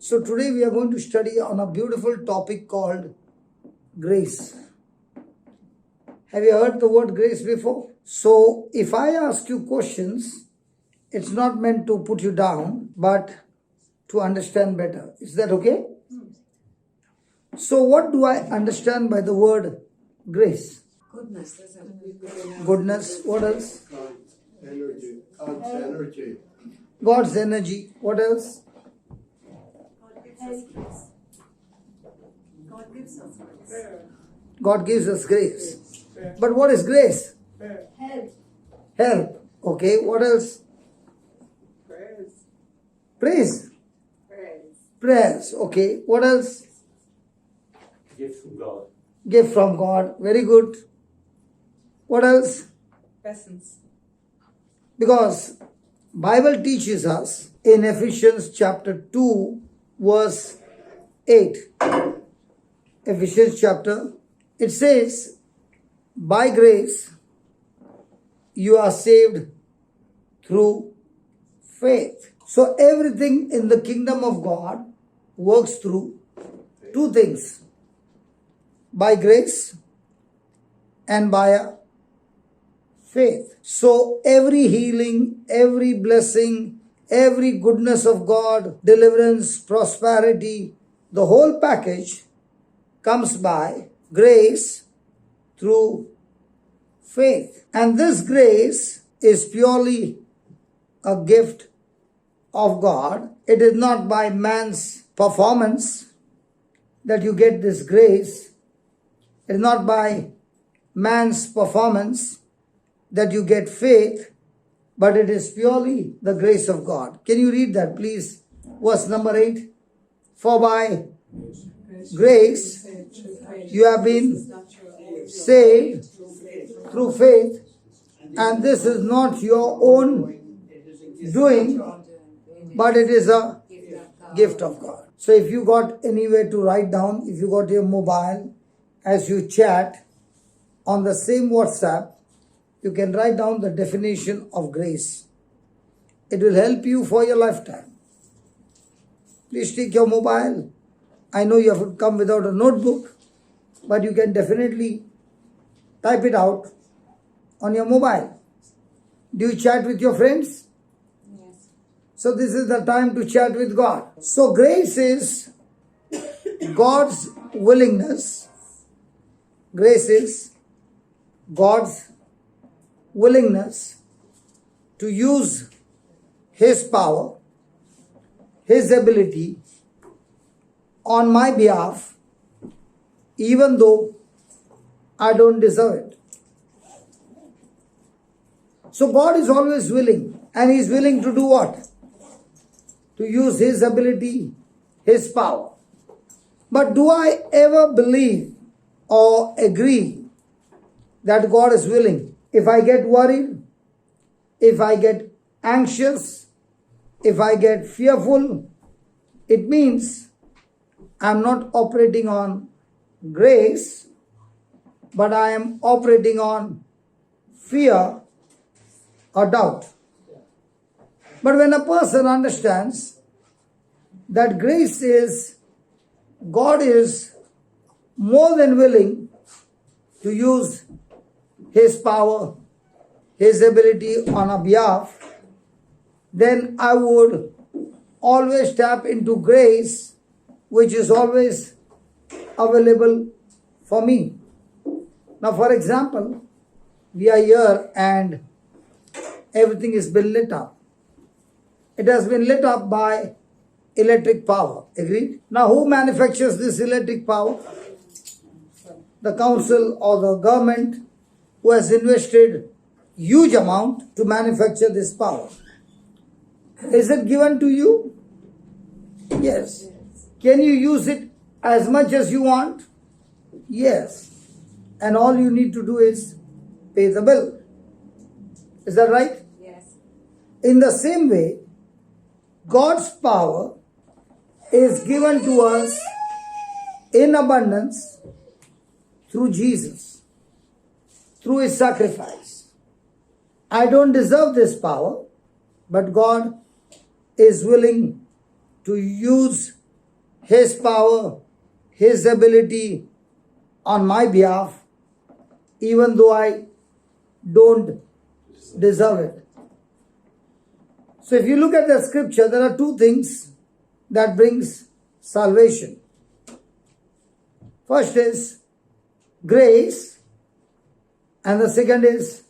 So today we are going to study on a beautiful topic called grace. Have you heard the word grace before? So if I ask you questions, it's not meant to put you down, but to understand better. Is that okay? So what do I understand by the word grace? Goodness. Goodness. What else? Energy. God's energy. God's energy. What else? God gives us grace. God gives us grace. But what is grace? Help. Help. Okay. What else? Praise. Praise. Prayers. Okay. What else? Gift from God. Gift from God. Very good. What else? Lessons. Because Bible teaches us in Ephesians chapter 2 verse 8. Ephesians chapter, it says, by grace you are saved through faith. So everything in the kingdom of God works through two things. By grace and by a faith. So every healing, every blessing, every goodness of God, deliverance, prosperity, the whole package comes by grace through faith. And this grace is purely a gift of God. It is not by man's performance that you get this grace. It is not by man's performance that you get faith, but it is purely the grace of God. Can you read that, please? Verse number 8. For by grace you have been saved through faith, and this is not your own doing, but it is a gift of God. So if you got anywhere to write down, if you got your mobile, as you chat on the same WhatsApp, you can write down the definition of grace. It will help you for your lifetime. Please take your mobile. I know you have to come without a notebook, but you can definitely type it out on your mobile. Do you chat with your friends? Yes. So this is the time to chat with God. So grace is God's willingness. Grace is God's willingness to use His power, His ability on my behalf, even though I don't deserve it. So God is always willing, and He is willing to do what? To use His ability, His power. But do I ever believe or agree that God is willing? If I get worried, if I get anxious, if I get fearful, it means I'm not operating on grace, but I am operating on fear or doubt. But when a person understands that grace is, God is more than willing to use His power, His ability on our behalf, then I would always tap into grace, which is always available for me. Now, for example, we are here and everything has been lit up. It has been lit up by electric power. Agreed? Now, who manufactures this electric power? The council or the government, who has invested huge amount to manufacture this power. Is it given to you? Yes. Can you use it as much as you want? Yes. And all you need to do is pay the bill. Is that right? Yes. In the same way, God's power is given to us in abundance through Jesus, through His sacrifice. I don't deserve this power, but God is willing to use His power, His ability on my behalf, even though I don't deserve it. So if you look at the scripture, there are two things that brings salvation. First is grace, and the second is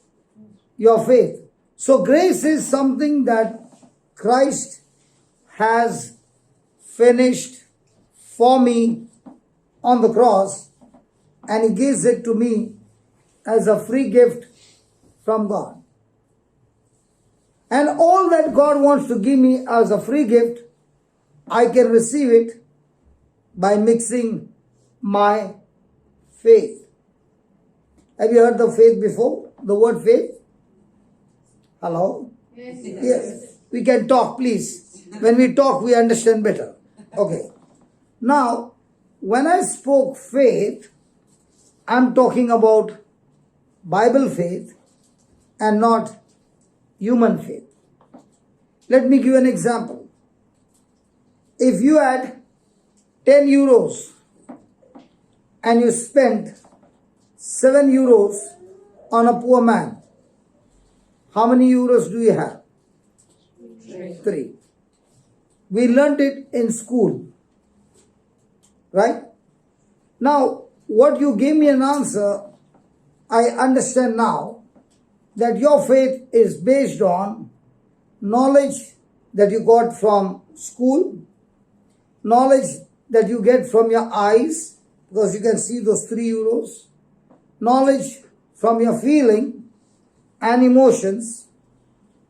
your faith. So grace is something that Christ has finished for me on the cross, and He gives it to me as a free gift from God. And all that God wants to give me as a free gift, I can receive it by mixing my faith. Have you heard the faith before? The word faith? Hello? Yes. We can talk, please. When we talk, we understand better. Okay. Now, when I spoke faith, I'm talking about Bible faith and not human faith. Let me give you an example. If you had 10 euros and you spent 7 euros on a poor man, how many euros do you have? 3. We learned it in school. Right? Now, what you gave me an answer, I understand now that your faith is based on knowledge that you got from school, knowledge that you get from your eyes, because you can see those 3 euros, knowledge from your feeling and emotions,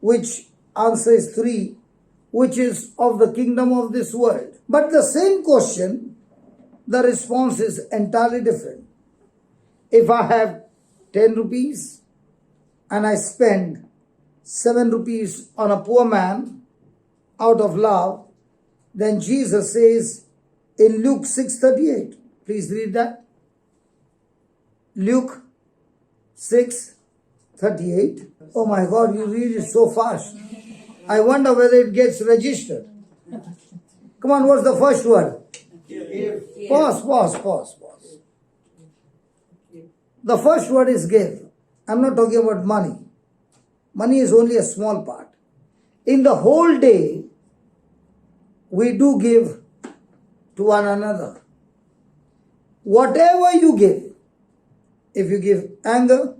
which answer is 3, which is of the kingdom of this world. But the same question, the response is entirely different. If I have 10 rupees and I spend 7 rupees on a poor man out of love, then Jesus says in Luke 6:38, please read that. Luke 6:38. Oh my God, you read it so fast. I wonder whether it gets registered. Come on, what's the first word? Give. Pause. The first word is give. I'm not talking about money. Money is only a small part. In the whole day, we do give to one another. Whatever you give, if you give anger,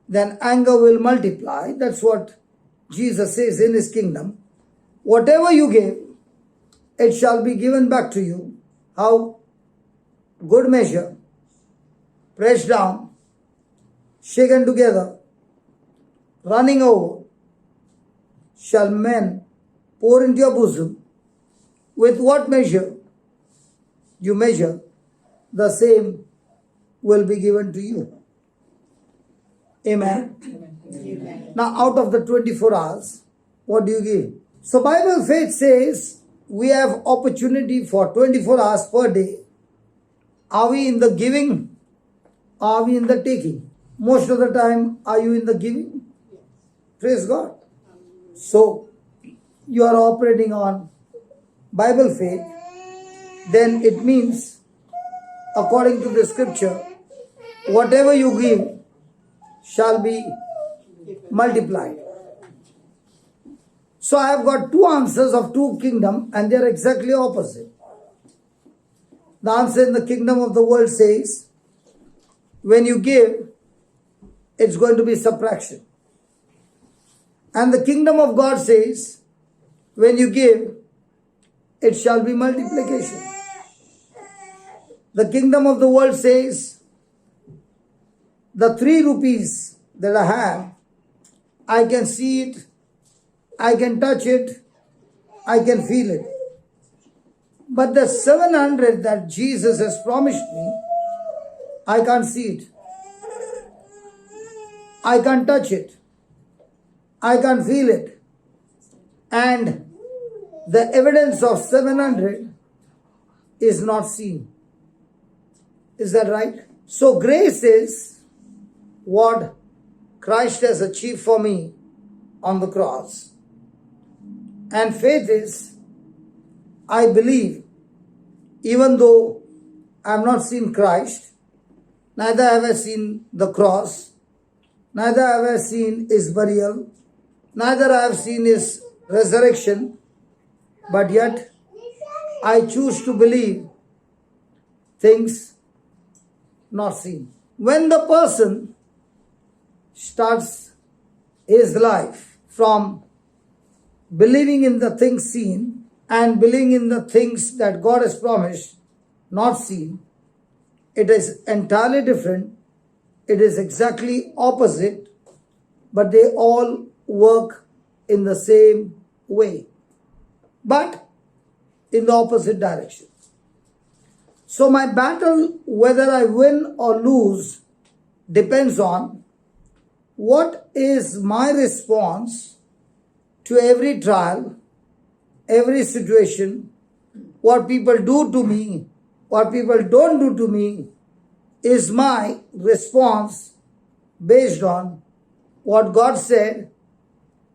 then anger will multiply. That's what Jesus says in His kingdom. Whatever you give, it shall be given back to you. How? Good measure, pressed down, shaken together, running over, shall men pour into your bosom. With what measure you measure, the same will be given to you. Amen. Amen. Now, out of the 24 hours, what do you give? So, Bible faith says we have opportunity for 24 hours per day. Are we in the giving? Are we in the taking? Most of the time, are you in the giving? Praise God. So, you are operating on Bible faith, then it means, according to the scripture, whatever you give shall be multiplied. So I have got two answers of two kingdoms, and they are exactly opposite. The answer in the kingdom of the world says, when you give, it's going to be subtraction. And the kingdom of God says, when you give, it shall be multiplication. The kingdom of the world says, the 3 rupees that I have, I can see it, I can touch it, I can feel it. But the 700 that Jesus has promised me, I can't see it. I can't touch it. I can't feel it. And the evidence of 700 is not seen. Is that right? So grace is what Christ has achieved for me on the cross. And faith is, I believe even though I have not seen Christ, neither have I seen the cross, neither have I seen his burial, neither I have seen his resurrection, but yet I choose to believe things not seen. When the person starts his life from believing in the things seen and believing in the things that God has promised, not seen, it is entirely different. It is exactly opposite, but they all work in the same way, but in the opposite direction. So my battle, whether I win or lose, depends on what is my response to every trial, every situation, what people do to me, what people don't do to me, is my response based on what God said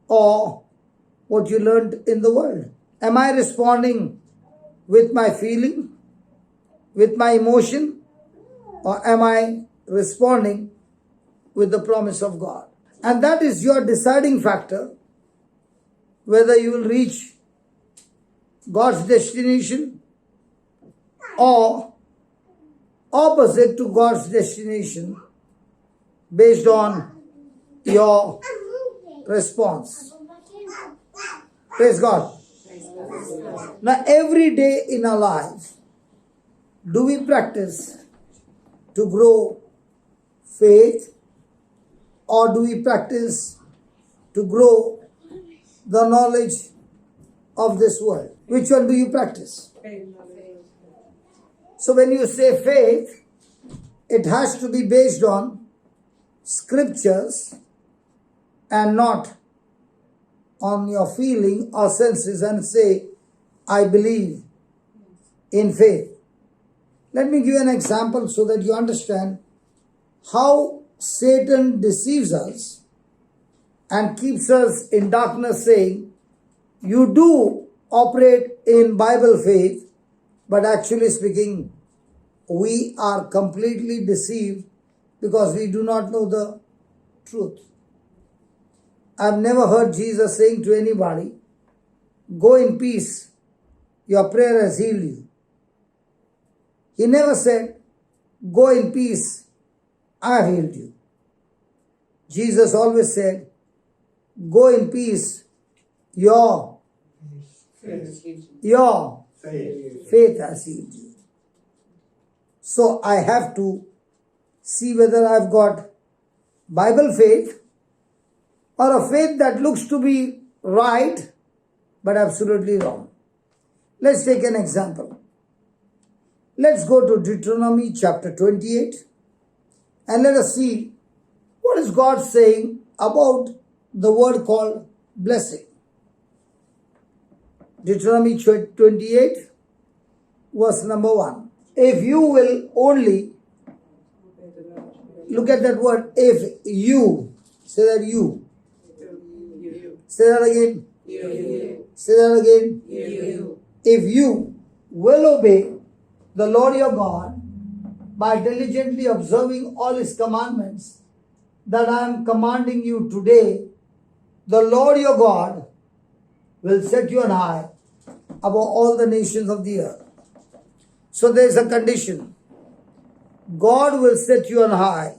or what you learned in the world. Am I responding with my feeling, with my emotion, or am I responding with the promise of God? And that is your deciding factor whether you will reach God's destination or opposite to God's destination based on your response. Praise God. Now, every day in our lives, do we practice to grow faith, or do we practice to grow the knowledge of this world? Which one do you practice? So when you say faith, it has to be based on scriptures and not on your feeling or senses and say, I believe in faith. Let me give you an example so that you understand how Satan deceives us and keeps us in darkness, saying, you do operate in Bible faith, but actually speaking, we are completely deceived because we do not know the truth. I've never heard Jesus saying to anybody, go in peace, your prayer has healed you. He never said, go in peace, I have healed you. Jesus always said, go in peace, your faith has healed you. So I have to see whether I've got Bible faith or a faith that looks to be right but absolutely wrong. Let's take an example. Let's go to Deuteronomy chapter 28 and let us see what is God saying about the word called blessing. Deuteronomy 28 verse number 1. If you will only, look at that word, if you, say that you. Say that again. Say that again. If you will obey the Lord your God by diligently observing all his commandments that I am commanding you today, the Lord your God will set you on high above all the nations of the earth. So there is a condition. God will set you on high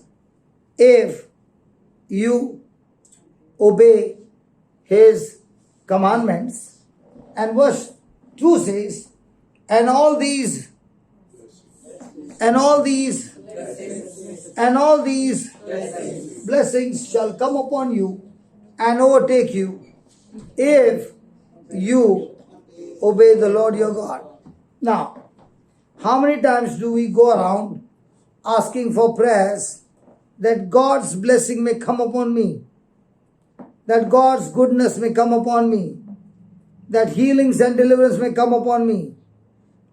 if you obey his commandments. And verse 2 says, and all these blessings shall come upon you and overtake you if you obey the Lord your God. Now, how many times do we go around asking for prayers that God's blessing may come upon me, that God's goodness may come upon me, that healings and deliverance may come upon me?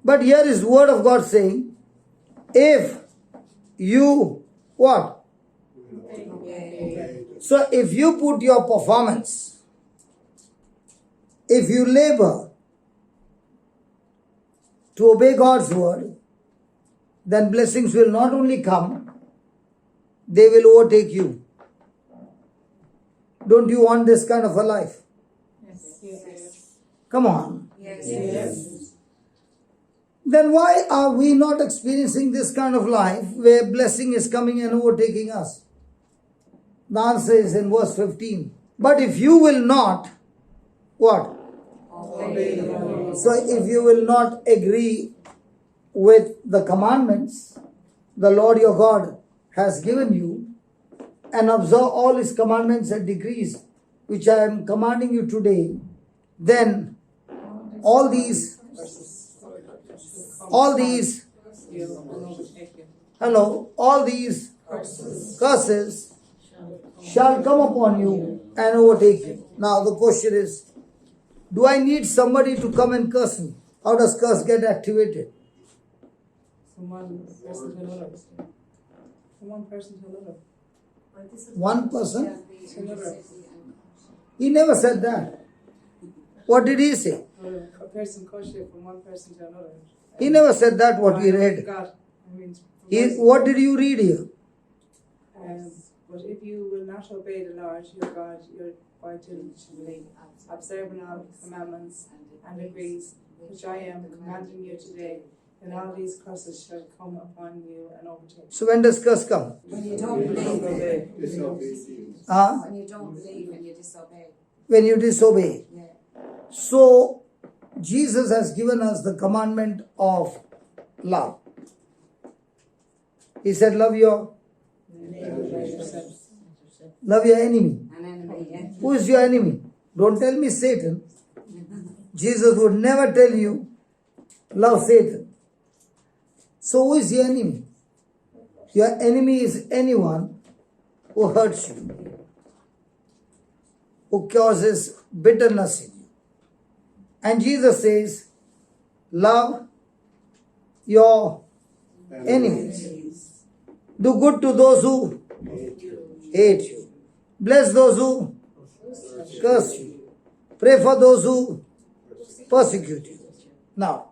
But here is the word of God saying, if you what? So if you put your performance, if you labor, to obey God's word, then blessings will not only come, they will overtake you. Don't you want this kind of a life? Yes. Yes. Come on. Yes. Yes. Then why are we not experiencing this kind of life where blessing is coming and overtaking us? The answer is in verse 15. But if you will not, what? Obey the Lord. So if you will not agree with the commandments the Lord your God has given you and observe all his commandments and decrees which I am commanding you today, then all these, all these curses shall come upon you and overtake you. Now the question is, do I need somebody to come and curse me? How does curse get activated? From one person to another. From one person to another. One person? To another. He never said that. What did he say? A person kosher from one person to another. He never said that what we read. God. I mean, What did you read here? but if you will not obey the Lord your God, your vital observing all commandments and decrees which I am commanding you today, then all these curses shall come upon you and overtake you. So when does curse come? When you don't believe. Disobedience. When you don't believe and you disobey. When you disobey. Yeah. So Jesus has given us the commandment of love. He said, love your enemy. An enemy, yeah. Who is your enemy? Don't tell me Satan. Jesus would never tell you, love Satan. So who is your enemy? Your enemy is anyone who hurts you, who causes bitterness in you. And Jesus says, love your enemies. Do good to those who hate you. Bless those who curse you. Pray for those who persecute you. Now,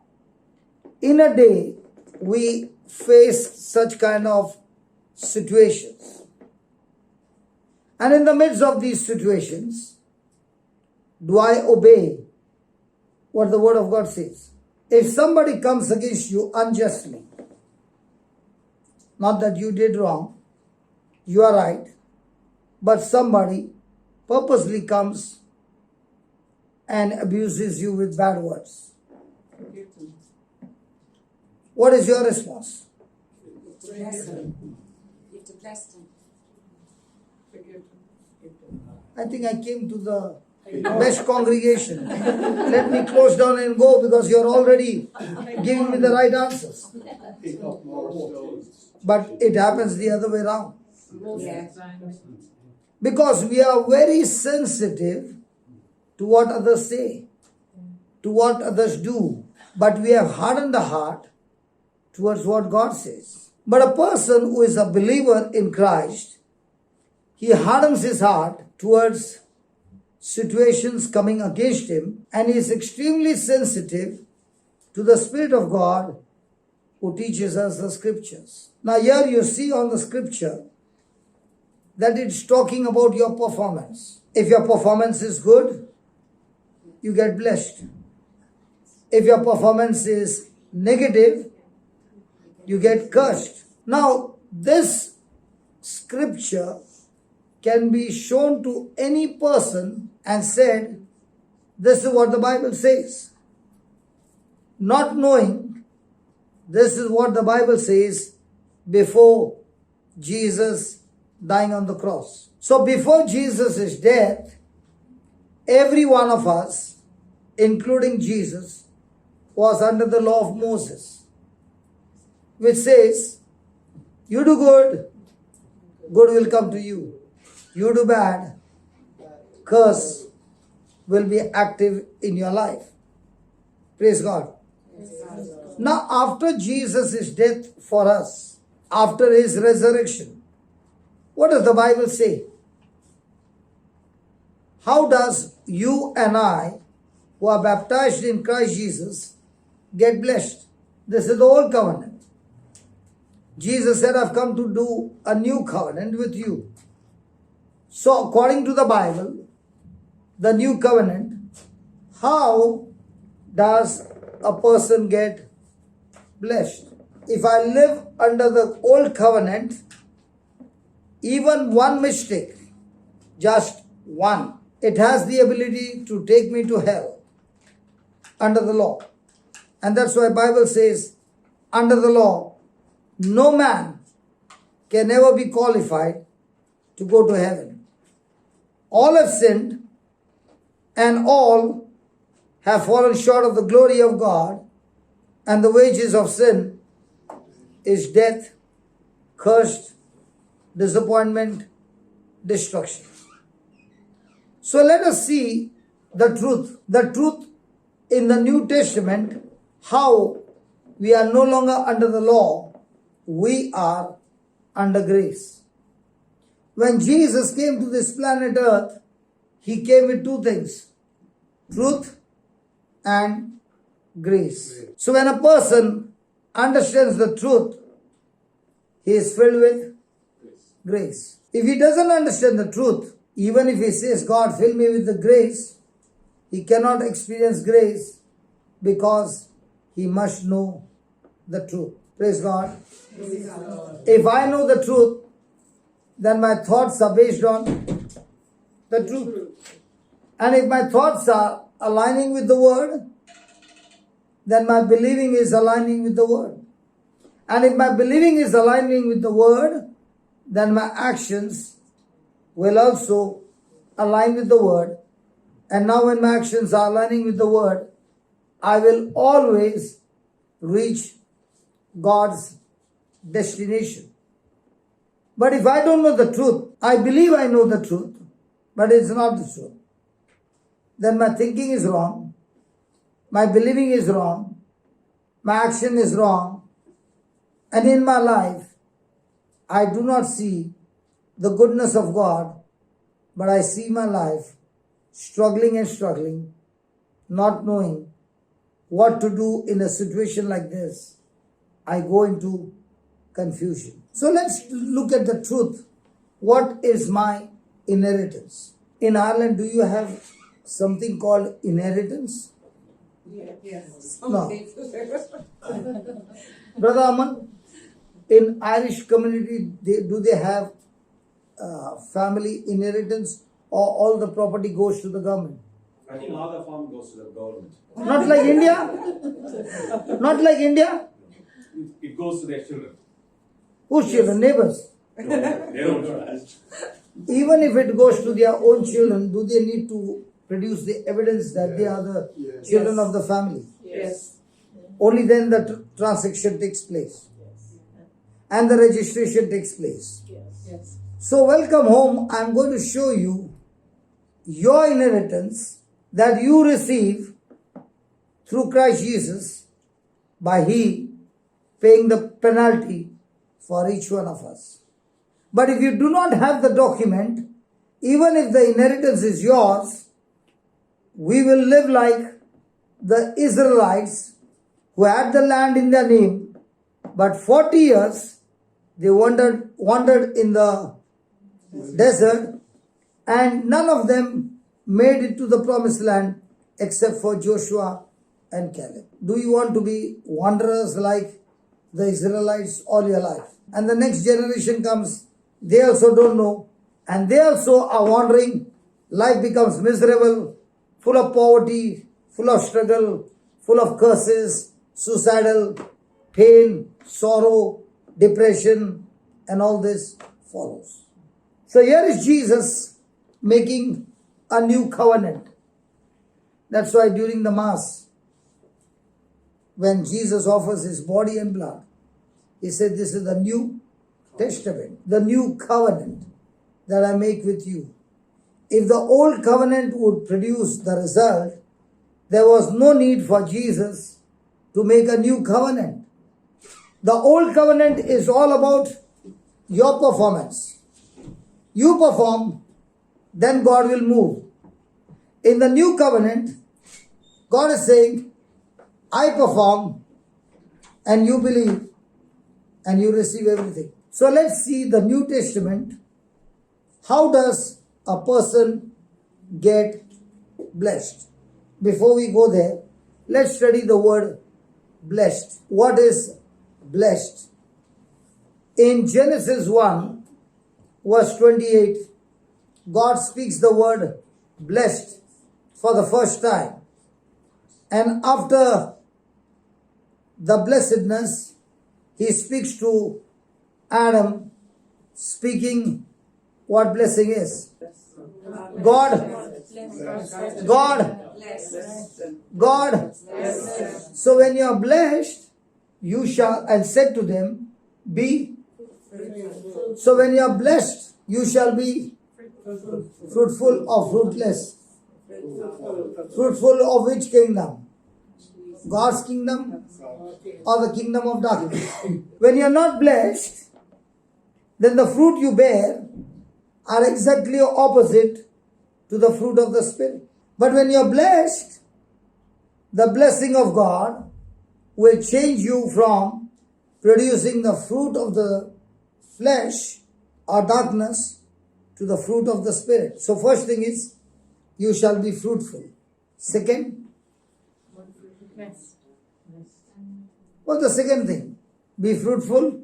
in a day, we face such kind of situations. And in the midst of these situations, do I obey what the Word of God says? If somebody comes against you unjustly, not that you did wrong, you are right, but somebody purposely comes and abuses you with bad words, what is your response? Bless them. You have to bless them. I think I came to the best congregation. Let me close down and go because you're already giving me the right answers. Pick up more stones. But it happens the other way around. Yeah. Because we are very sensitive to what others say, to what others do. But we have hardened the heart towards what God says. But a person who is a believer in Christ, he hardens his heart towards situations coming against him, and he is extremely sensitive to the Spirit of God who teaches us the scriptures. Now here you see on the scripture that it's talking about your performance. If your performance is good, you get blessed. If your performance is negative, you get cursed. Now this scripture can be shown to any person and said, this is what the Bible says. Not knowing this is what the Bible says before Jesus dying on the cross. So before Jesus' death, every one of us, including Jesus, was under the law of Moses, which says, you do good, good will come to you. You do bad, curse will be active in your life. Praise God. Now, after Jesus' death for us, after his resurrection, what does the Bible say? How does you and I, who are baptized in Christ Jesus, get blessed? This is the old covenant. Jesus said, I've come to do a new covenant with you. So according to the Bible, the new covenant, how does a person get blessed? If I live under the old covenant, even one mistake, just one, it has the ability to take me to hell under the law. And that's why Bible says, under the law, no man can ever be qualified to go to heaven. All have sinned and all have fallen short of the glory of God, and the wages of sin is death, cursed, disappointment, destruction. So let us see the truth in the New Testament, how we are no longer under the law, we are under grace. When Jesus came to this planet Earth, he came with two things, truth and grace. So when a person understands the truth, he is filled with grace. If he doesn't understand the truth, even if he says, God, fill me with the grace, he cannot experience grace because he must know the truth. Praise God. If I know the truth, then my thoughts are based on the truth. And if my thoughts are aligning with the word, then my believing is aligning with the word. And if my believing is aligning with the word, then my actions will also align with the word. And now when my actions are aligning with the word, I will always reach God's destination. But if I don't know the truth, I believe I know the truth, but it's not the truth, then my thinking is wrong, my believing is wrong, my action is wrong, and in my life, I do not see the goodness of God, but I see my life struggling and struggling, not knowing what to do in a situation like this. I go into confusion. So let's look at the truth. What is my inheritance? In Ireland, do you have something called inheritance? Yes. No. Brother Aman, in Irish community, do they have family inheritance, or all the property goes to the government? I think all the farm goes to the government. Not like India? Not like India? It goes to their children. Whose children? Neighbors. No, they don't trust. Even if it goes to their own children, do they need to produce the evidence that they are the children Yes. of the family? Yes. Only then the transaction takes place. And the registration takes place. Yes. So welcome home. I am going to show you your inheritance that you receive through Christ Jesus by He paying the penalty for each one of us. But if you do not have the document, even if the inheritance is yours, we will live like the Israelites who had the land in their name, but 40 years they wandered in the desert, and none of them made it to the promised land except for Joshua and Caleb. Do you want to be wanderers like the Israelites all your life? And the next generation comes, they also don't know, and they also are wandering. Life becomes miserable, full of poverty, full of struggle, full of curses, suicidal, pain, sorrow, depression, and all this follows. So here is Jesus making a new covenant. That's why during the Mass, when Jesus offers his body and blood, he said, this is the new testament, the new covenant that I make with you. If the old covenant would produce the result, there was no need for Jesus to make a new covenant. The old covenant is all about your performance. You perform, then God will move. In the new covenant, God is saying, I perform and you believe and you receive everything. So let's see the New Testament. How does a person get blessed? Before we go there, let's study the word blessed. What is blessed? In Genesis 1, verse 28, God speaks the word blessed for the first time. And after the blessedness, he speaks to Adam, speaking what blessing is. God. So when you are blessed, you shall, and said to them, be. So when you are blessed, you shall be fruitful or fruitless. Fruitful of which kingdom? God's kingdom or the kingdom of darkness? When you are not blessed, then the fruit you bear are exactly opposite to the fruit of the Spirit. But when you are blessed, the blessing of God will change you from producing the fruit of the flesh or darkness to the fruit of the Spirit. So first thing is, you shall be fruitful. Second, what's the second thing? Be fruitful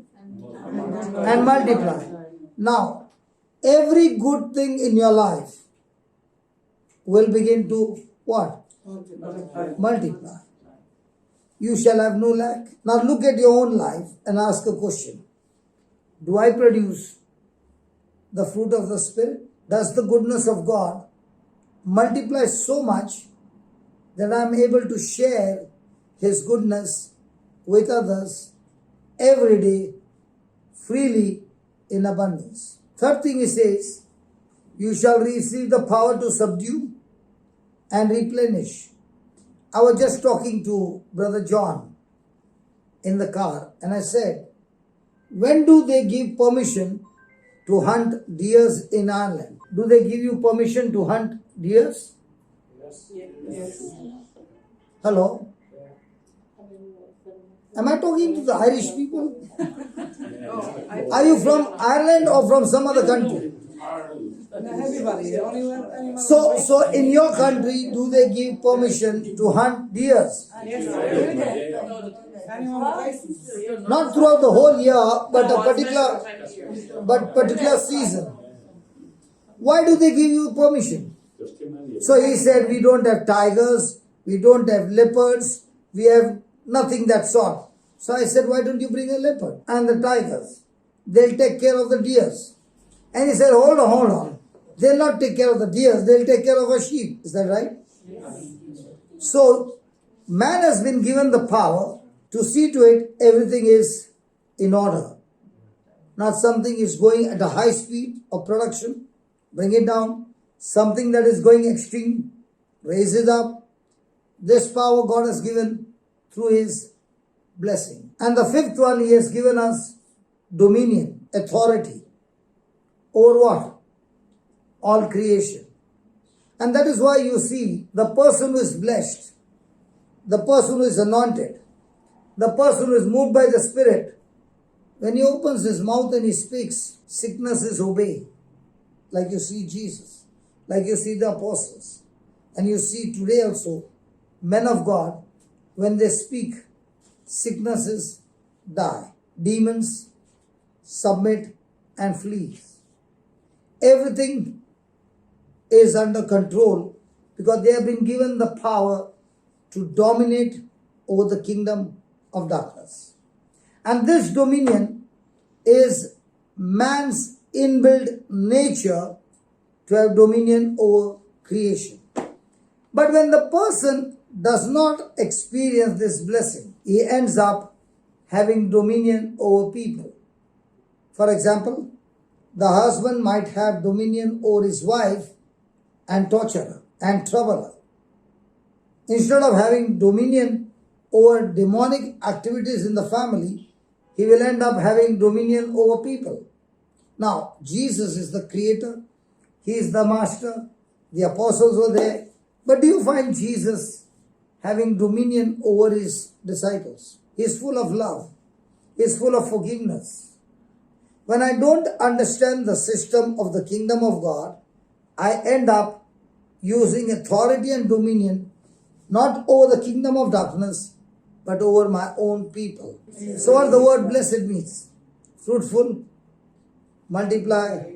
and multiply. Now, every good thing in your life will begin to what? Multiply. You shall have no lack. Now look at your own life and ask a question. Do I produce the fruit of the Spirit? Does the goodness of God multiply so much that I am able to share His goodness with others every day, freely, in abundance? Third thing he says, you shall receive the power to subdue and replenish. I was just talking to Brother John in the car and I said, when do they give permission to hunt deers in Ireland? Do they give you permission to hunt deers? Yes. Hello? Am I talking to the Irish people? Are you from Ireland or from some other country? Everybody. Anyone So in your country, do they give permission to hunt deers? Yes. Anyone with license? Not throughout the whole year, but a particular season. Why do they give you permission? So he said, we don't have tigers, we don't have leopards, we have nothing that sort. So I said, why don't you bring a leopard and the tigers? They'll take care of the deers. And he said, hold on. They'll not take care of the deers, they'll take care of a sheep. Is that right? Yes. So man has been given the power to see to it everything is in order. Not something is going at a high speed of production, bring it down. Something that is going extreme, raise it up. This power God has given through His blessing. And the fifth one, He has given us dominion, authority over what? All creation. And that is why you see the person who is blessed, the person who is anointed, the person who is moved by the Spirit, when he opens his mouth and he speaks, sicknesses obey. Like you see Jesus, like you see the apostles. And you see today also, men of God, when they speak, sicknesses die. Demons submit and flee. Everything is under control because they have been given the power to dominate over the kingdom of darkness. And this dominion is man's inbuilt nature to have dominion over creation. But when the person does not experience this blessing, he ends up having dominion over people. For example, the husband might have dominion over his wife and torture her and trouble her. Instead of having dominion over demonic activities in the family, he will end up having dominion over people. Now, Jesus is the creator. He is the master. The apostles were there. But do you find Jesus having dominion over his disciples? He's full of love. He's full of forgiveness. When I don't understand the system of the kingdom of God, I end up using authority and dominion not over the kingdom of darkness, but over my own people. So what the word blessed means? Fruitful, multiply,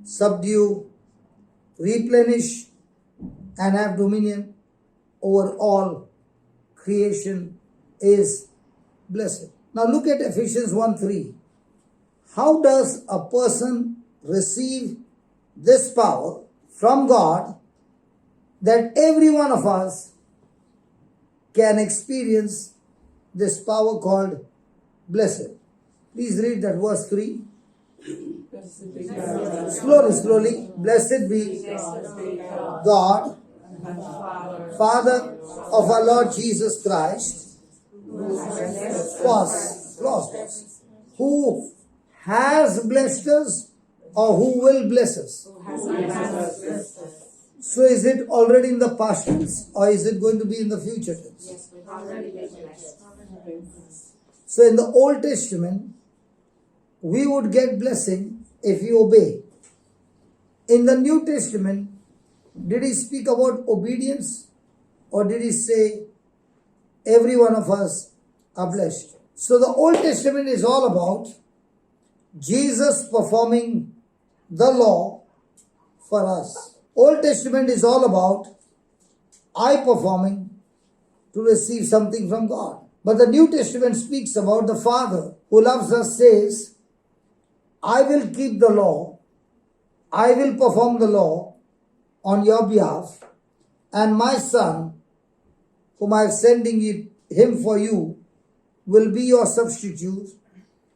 subdue, replenish, and have dominion over all creation is blessed. Now look at Ephesians 1:3. How does a person receive this power from God that every one of us can experience this power called blessed? Please read that verse 3. Slowly. Blessed be God, Father of our Lord Jesus Christ, who has blessed us or who will bless us. So is it already in the past tense or is it going to be in the future tense? Yes, we've already been blessed. So in the Old Testament, we would get blessing if we obey. In the New Testament, did he speak about obedience or did he say every one of us are blessed? So the Old Testament is all about Jesus performing the law for us. Old Testament is all about I performing to receive something from God. But the New Testament speaks about the Father who loves us, says, I will keep the law, I will perform the law on your behalf, and my Son, whom I am sending him for you, will be your substitute,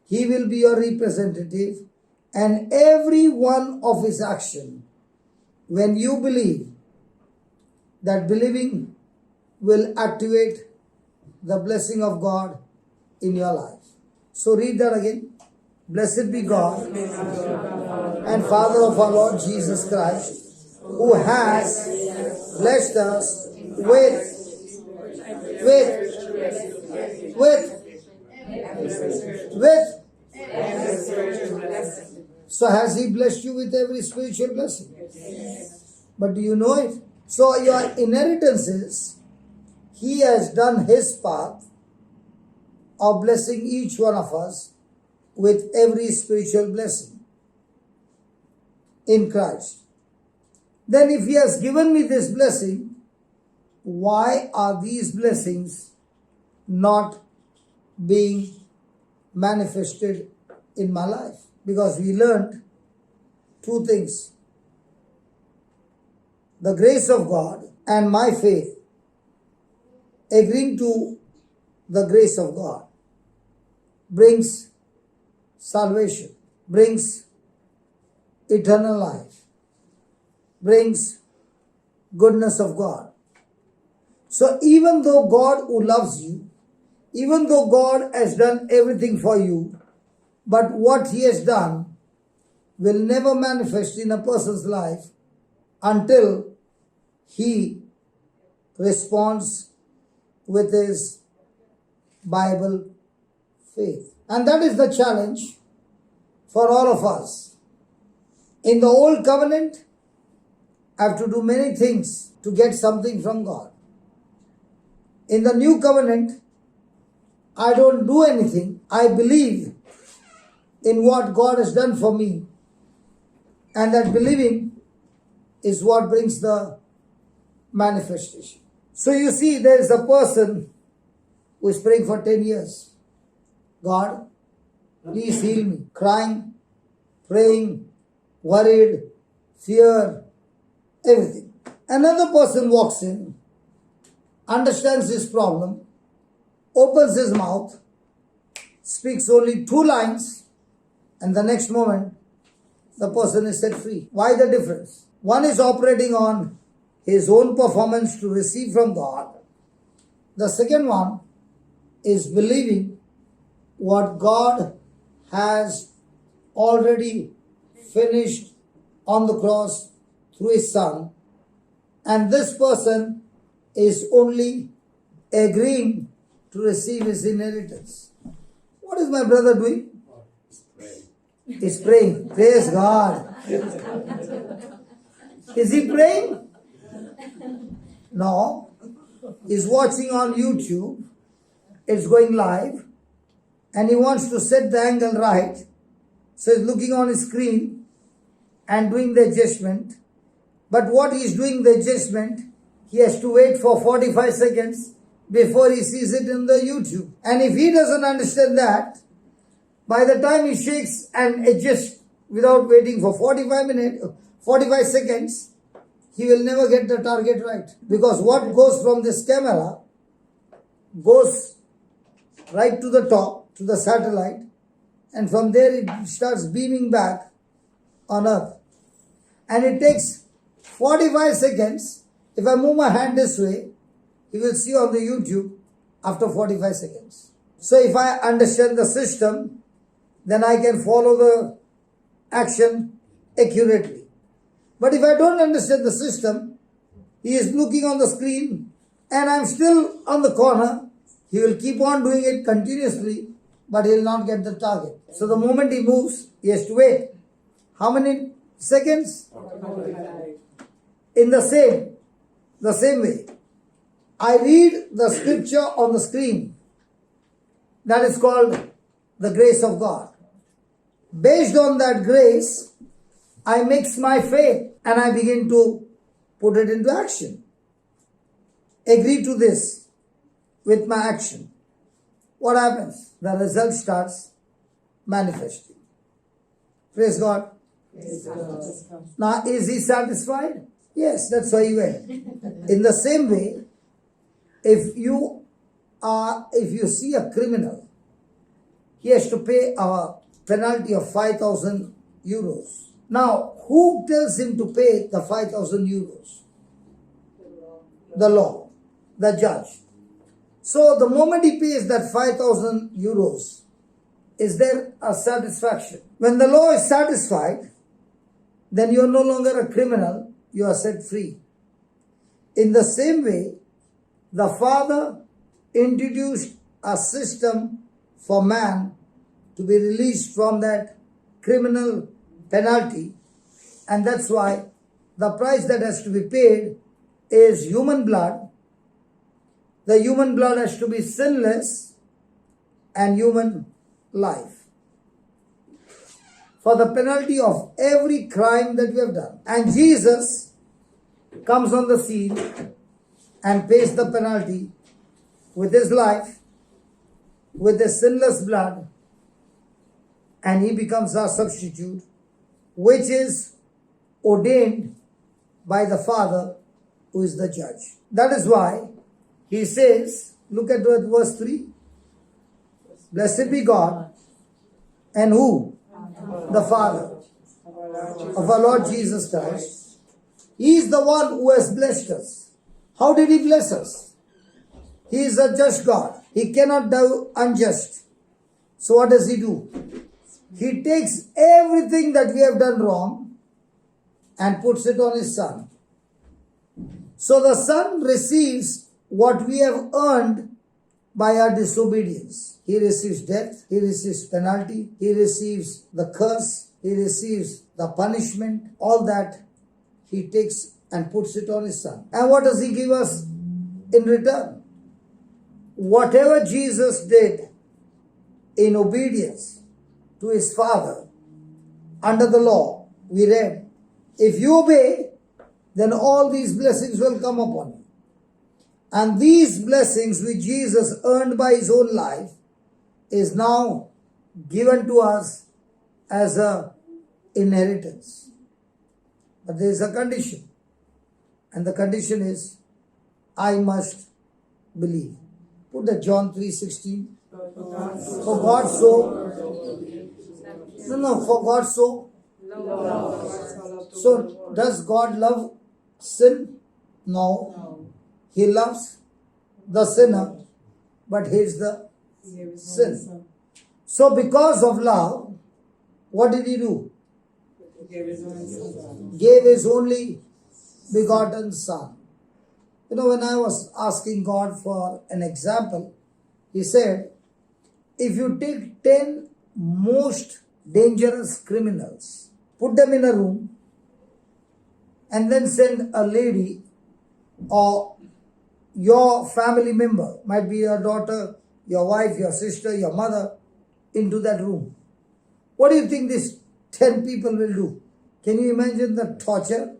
he will be your representative, and every one of his action, when you believe, that believing will activate the blessing of God in your life. So read that again. Blessed be God and Father of our Lord Jesus Christ, who has blessed us with. So has he blessed you with every spiritual blessing? But do you know it? So your inheritance is, he has done his part of blessing each one of us with every spiritual blessing in Christ. Then if he has given me this blessing, why are these blessings not being manifested in my life? Because we learned two things. The grace of God and my faith. Agreeing to the grace of God brings salvation, brings eternal life, brings goodness of God. So even though God who loves you, even though God has done everything for you, but what he has done will never manifest in a person's life until he responds with his Bible faith. And that is the challenge for all of us. In the old covenant, I have to do many things to get something from God. In the new covenant, I don't do anything. I believe in what God has done for me. And that believing is what brings the manifestation. So you see, there is a person who is praying for 10 years. God, please heal me. Crying, praying, worried, fear, everything. Another person walks in, understands his problem, opens his mouth, speaks only 2 lines, and the next moment, the person is set free. Why the difference? One is operating on his own performance to receive from God. The second one is believing what God has already finished on the cross through his Son. And this person is only agreeing to receive his inheritance. What is my brother doing? He's praying. Praise God. Is he praying? No. He's watching on YouTube. It's going live. And he wants to set the angle right. So he's looking on his screen and doing the adjustment. But what he's doing the adjustment, he has to wait for 45 seconds before he sees it in the YouTube. And if he doesn't understand that, by the time he shakes and adjusts without waiting for 45 seconds, he will never get the target right. Because what goes from this camera goes right to the top, to the satellite, and from there it starts beaming back on Earth. And it takes 45 seconds. If I move my hand this way, you will see on the YouTube after 45 seconds. So if I understand the system, then I can follow the action accurately. But if I don't understand the system, he is looking on the screen and I'm still on the corner, he will keep on doing it continuously, but he will not get the target. So the moment he moves, he has to wait. How many seconds? In the same way. I read the scripture on the screen. That is called the grace of God. Based on that grace, I mix my faith and I begin to put it into action. Agree to this with my action. What happens? The result starts manifesting. Praise God. Now, is he satisfied? Yes, that's why he went. In the same way, if you see a criminal, he has to pay a penalty of 5,000 euros. Now, who tells him to pay the 5,000 euros? The law, the judge. So the moment he pays that 5,000 euros, is there a satisfaction? When the law is satisfied, then you are no longer a criminal, you are set free. In the same way, the Father introduced a system for man to be released from that criminal penalty, and that's why the price that has to be paid is human blood. The human blood has to be sinless and human life for the penalty of every crime that we have done. And Jesus comes on the scene and pays the penalty with his life, with his sinless blood, and he becomes our substitute, which is ordained by the Father, who is the judge. That is why he says, look at verse 3, blessed be God, and who? The Father of our Lord Jesus Christ. He is the one who has blessed us. How did he bless us? He is a just God. He cannot do unjust. So what does he do? He takes everything that we have done wrong and puts it on his Son. So the Son receives what we have earned by our disobedience. He receives death, he receives penalty, he receives the curse, he receives the punishment. All that he takes and puts it on his Son. And what does he give us in return? Whatever Jesus did in obedience to his Father under the law, we read, if you obey, then all these blessings will come upon you. And these blessings which Jesus earned by his own life is now given to us as a inheritance. But there is a condition. And the condition is, I must believe. Put that John 3:16. For God so. For God so. So does God love sin? No. He loves the sinner, but hates the sin. So because of love, what did he do? Gave his only begotten Son. When I was asking God for an example, He said, if you take 10 most dangerous criminals, put them in a room, and then send a lady or your family member, might be your daughter, your wife, your sister, your mother, into that room. What do you think these 10 people will do? Can you imagine the torture?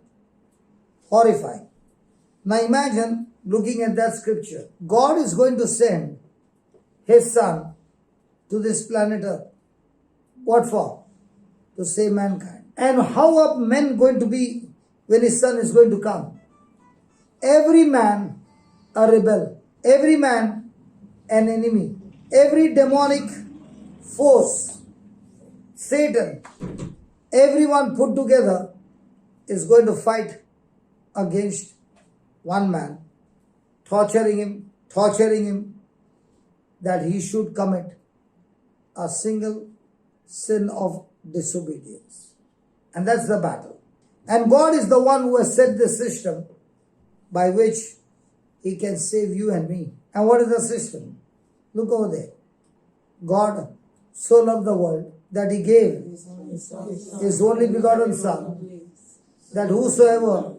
Horrifying. Now imagine looking at that scripture. God is going to send His Son to this planet Earth. What for? To save mankind. And how are men going to be when His Son is going to come? Every man a rebel. Every man an enemy. Every demonic force, Satan, everyone put together is going to fight against one man, torturing him that he should commit a single sin of disobedience. And that's the battle. And God is the one who has set the system by which He can save you and me. And what is the system? Look over there. God so loved the world that He gave His only begotten Son, that whosoever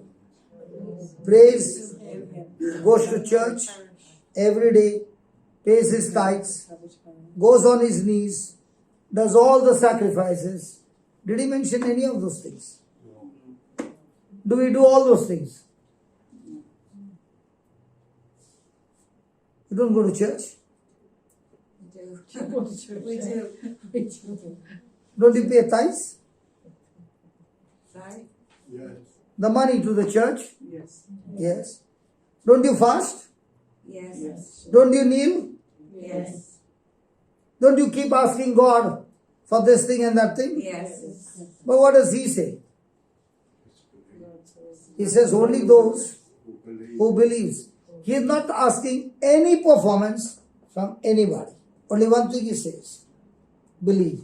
prays, goes to church every day, pays his tithes, goes on his knees, does all the sacrifices. Did He mention any of those things? Do we do all those things? You don't go to church? We do. Don't you pay tithes? Sorry? Yes. The money to the church? Yes. Yes. Don't you fast? Yes. Don't you kneel? Yes. Don't you keep asking God for this thing and that thing? Yes. But what does He say? He says only those who believes. He is not asking any performance from anybody. Only one thing He says. Believe.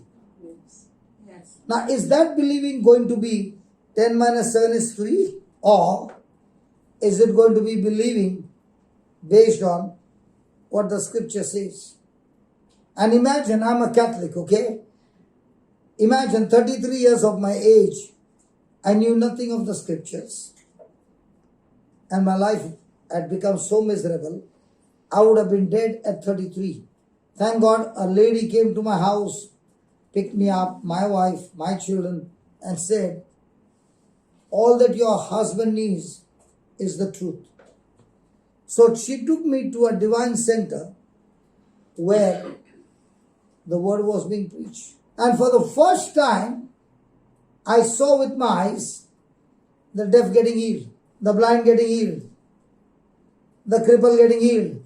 Yes. Now is that believing going to be 10 minus 7 is 3? Or is it going to be believing based on what the scripture says? And imagine I'm a Catholic, okay? Imagine 33 years of my age, I knew nothing of the scriptures. And my life had become so miserable, I would have been dead at 33. Thank God a lady came to my house, picked me up, my wife, my children, and said, all that your husband needs is the truth. So she took me to a divine center where the word was being preached. And for the first time, I saw with my eyes the deaf getting healed, the blind getting healed, the cripple getting healed.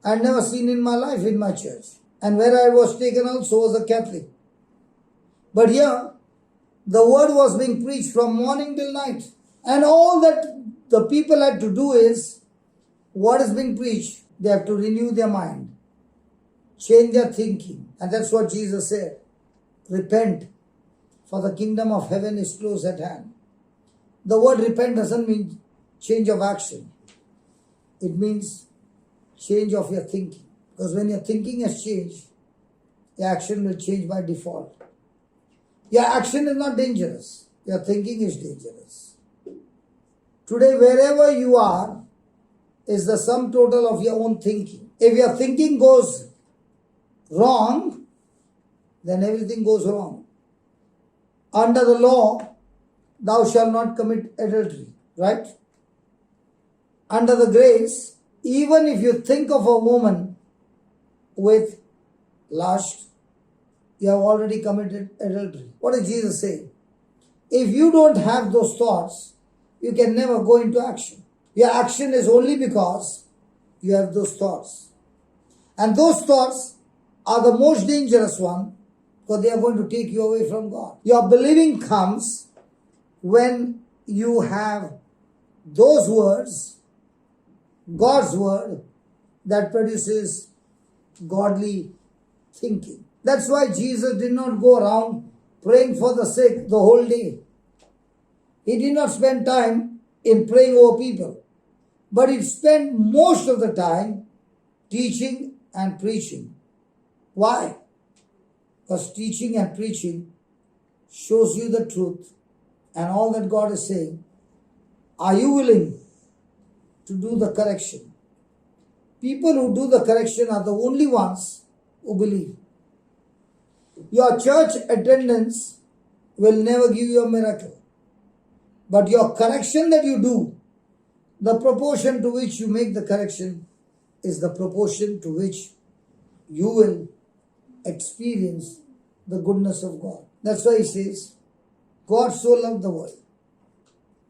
I had never seen in my life in my church. And where I was taken also was a Catholic. But here, the word was being preached from morning till night. And all that the people had to do is, what is being preached, they have to renew their mind, change their thinking. And that's what Jesus said. Repent, for the kingdom of heaven is close at hand. The word repent doesn't mean change of action. It means change of your thinking. Because when your thinking has changed, your action will change by default. Your action is not dangerous. Your thinking is dangerous. Today, wherever you are, is the sum total of your own thinking. If your thinking goes wrong, then everything goes wrong. Under the law, thou shalt not commit adultery, right? Under the grace, even if you think of a woman with lust, you have already committed adultery. What does Jesus say? If you don't have those thoughts, you can never go into action. Your action is only because you have those thoughts. And those thoughts are the most dangerous one, because they are going to take you away from God. Your believing comes when you have those words, God's word, that produces godly thinking. That's why Jesus did not go around praying for the sick the whole day. He did not spend time in praying over people, but he spent most of the time teaching and preaching. Why? Because teaching and preaching shows you the truth and all that God is saying. Are you willing to do the correction? People who do the correction are the only ones who believe. Your church attendance will never give you a miracle. But your correction that you do, the proportion to which you make the correction is the proportion to which you will experience the goodness of God. That's why he says, God so loved the world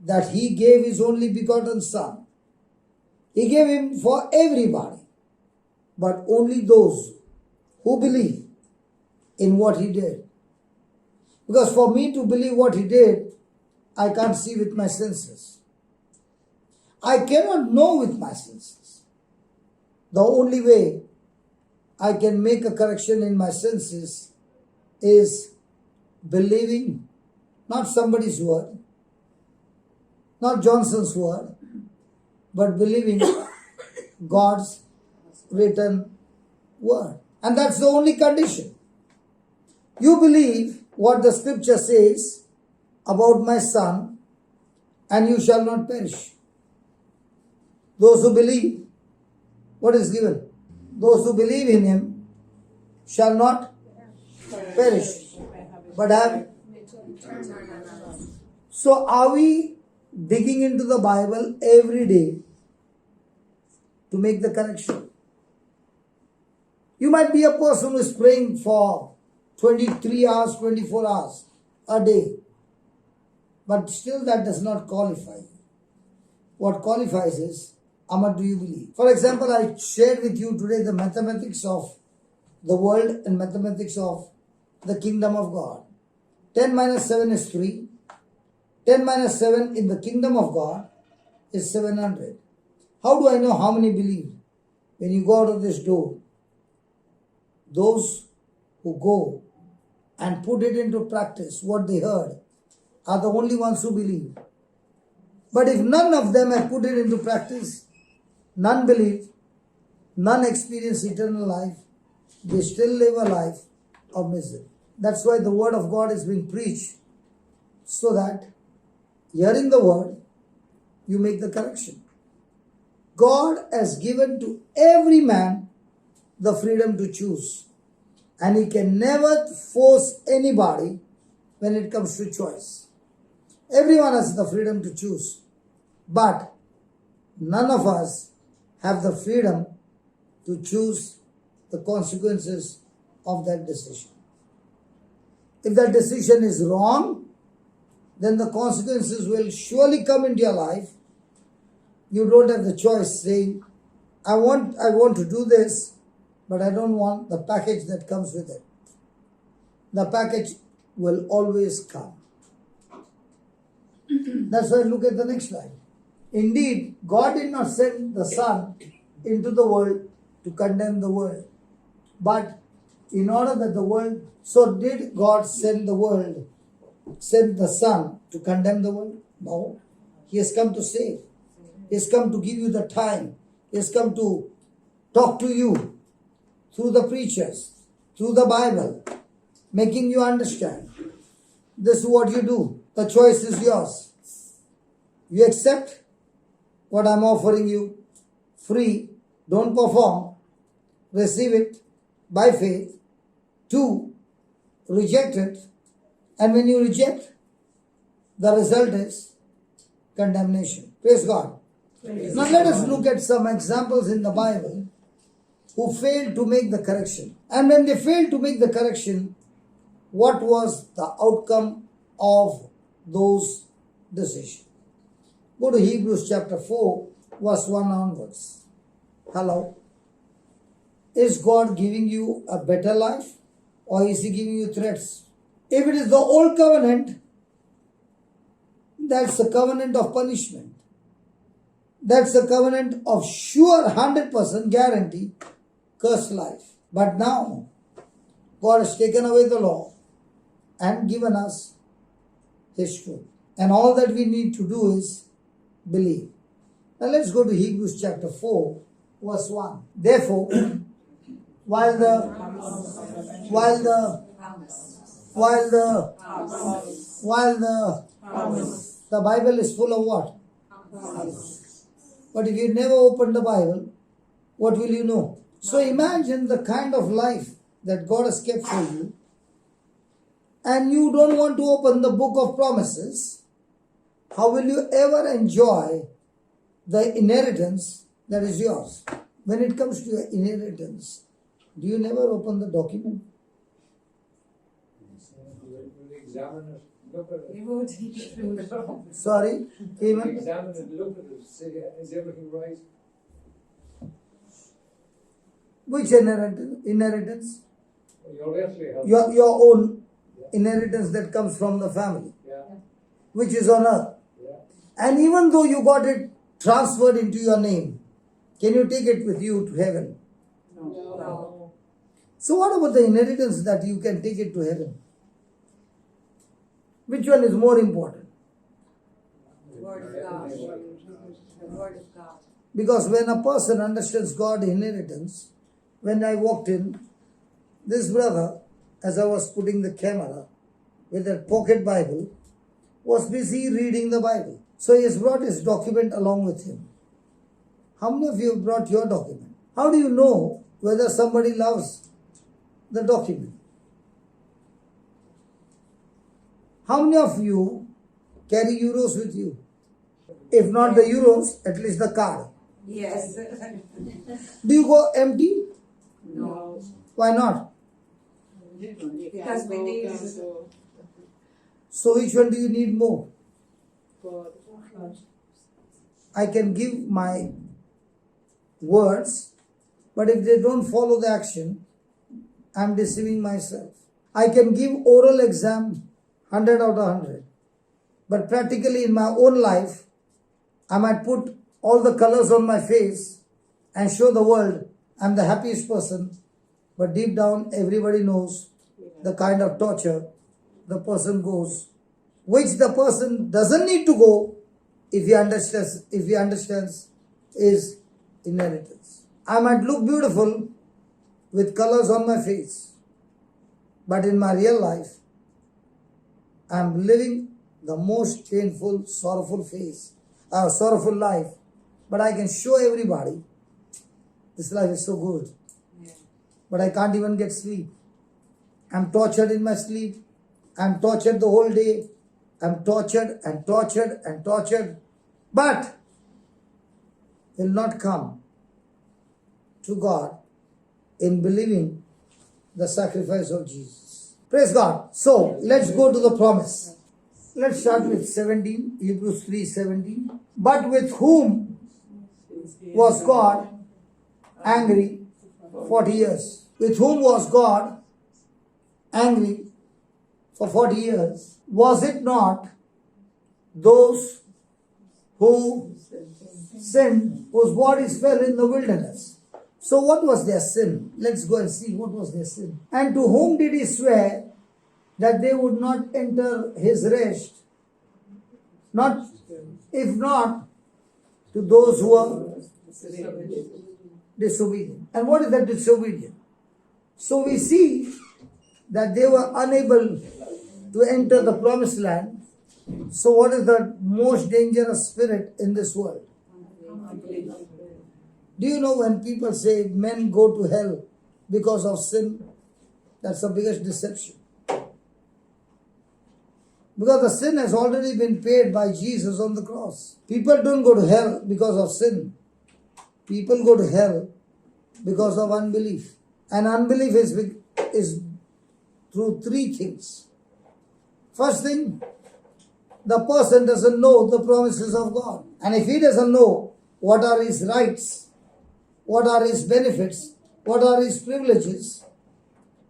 that he gave his only begotten Son. He gave him for everybody, but only those who believe in what he did. Because for me to believe what he did, I can't see with my senses. I cannot know with my senses. The only way I can make a correction in my senses is believing not somebody's word, not Johnson's word, but believing God's written word. And that's the only condition. You believe what the scripture says about my Son, and you shall not perish. Those who believe, what is given? Those who believe in him shall not perish, but have. So are we digging into the Bible every day to make the correction? You might be a person who is praying for 23 hours, 24 hours a day, but still that does not qualify you. What qualifies is, how much do you believe? For example, I shared with you today the mathematics of the world and mathematics of the kingdom of God. 10 minus 7 is 3. 10 minus 7 in the kingdom of God is 700. How do I know how many believe? When you go out of this door, those who go and put it into practice, what they heard, are the only ones who believe. But if none of them have put it into practice, none believe, none experience eternal life, they still live a life of misery. That's why the word of God is being preached, so that hearing the word, you make the correction. God has given to every man the freedom to choose. And he can never force anybody when it comes to choice. Everyone has the freedom to choose. But none of us have the freedom to choose the consequences of that decision. If that decision is wrong, then the consequences will surely come into your life. You don't have the choice saying, I want to do this, but I don't want the package that comes with it. The package will always come. That's why look at the next slide. Indeed, God did not send the Son into the world to condemn the world, but in order that the world, so did God send the Son to condemn the world? No. He has come to save. He has come to give you the time. He has come to talk to you through the preachers, through the Bible, making you understand. This is what you do. The choice is yours. You accept what I'm offering you free. Don't perform. Receive it by faith. 2, reject it. And when you reject, the result is condemnation. Praise God. Now let us look at some examples in the Bible who failed to make the correction. And when they failed to make the correction, what was the outcome of those decisions? Go to Hebrews chapter 4, verse 1 onwards. Hello? Is God giving you a better life, or is he giving you threats? If it is the old covenant, that's a covenant of punishment. That's a covenant of sure 100% guarantee cursed life. But now, God has taken away the law and given us his truth. And all that we need to do is believe. Now let's go to Hebrews chapter 4, verse 1. Therefore, while the Bible is full of what? But if you never open the Bible, what will you know? So imagine the kind of life that God has kept for you, and you don't want to open the book of promises. How will you ever enjoy the inheritance that is yours? When it comes to your inheritance, do you never open the document? Examine it, look at it. You won't take it through it all. Sorry, even Examine it, look at it, say, is everything right? which inheritance? Your earthly health. Your own inheritance that comes from the family, Yeah, which is on earth. yeah. And even though you got it transferred into your name, can you take it with you to heaven? No. So what about the inheritance that you can take it to heaven? Which one is more important? The word of God. The word of God. Because when a person understands God's inheritance, when I walked in, this brother, as I was putting the camera with a pocket Bible, was busy reading the Bible. So he has brought his document along with him. How many of you have brought your document? How do you know whether somebody loves the document? How many of you carry euros with you? If not the euros, at least the card. Yes. Do you go empty? No. Why not? Because we need it. So which one do you need more? I can give my words, but if they don't follow the action, I'm deceiving myself. I can give oral exam 100 out of 100, but practically in my own life, I might put all the colors on my face and show the world I'm the happiest person, but deep down everybody knows the kind of torture the person goes, which the person doesn't need to go if he understands his inheritance. I might look beautiful with colors on my face, but in my real life, I'm living the most painful, sorrowful life. But I can show everybody, this life is so good. Yeah. But I can't even get sleep. I'm tortured in my sleep. I'm tortured the whole day. I'm tortured and tortured and tortured. But will not come to God in believing the sacrifice of Jesus. Praise God. So let's go to the promise. Let's start with 17, Hebrews 3:17. But with whom was God angry 40 years? With whom was God angry for 40 years? Was it not those who sinned, whose bodies fell in the wilderness? So what was their sin? Let's go and see what was their sin. And to whom did he swear that they would not enter his rest? Not, if not, to those who are disobedient. And what is that disobedient? So we see that they were unable to enter the promised land. So what is the most dangerous spirit in this world? Do you know when people say men go to hell because of sin? That's the biggest deception. Because the sin has already been paid by Jesus on the cross. People don't go to hell because of sin. People go to hell because of unbelief. And unbelief is through three things. First thing, the person doesn't know the promises of God. And if he doesn't know what are his rights, what are his benefits, what are his privileges,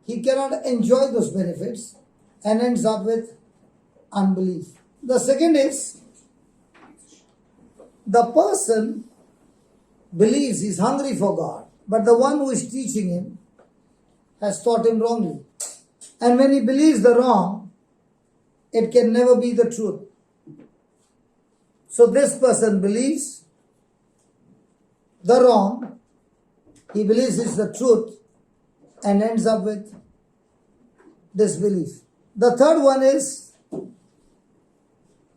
he cannot enjoy those benefits and ends up with unbelief. The second is, the person believes he's hungry for God, but the one who is teaching him has taught him wrongly. And when he believes the wrong, it can never be the truth. So this person believes the wrong, he believes it's the truth, and ends up with disbelief. The third one is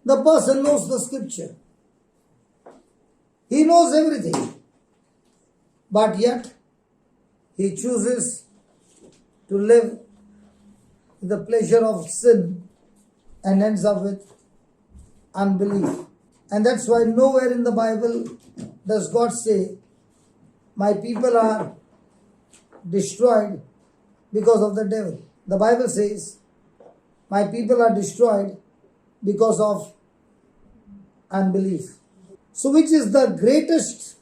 the person knows the scripture. He knows everything, but yet he chooses to live the pleasure of sin and ends up with unbelief. And that's why nowhere in the Bible does God say, my people are destroyed because of the devil. The Bible says, my people are destroyed because of unbelief. So which is the greatest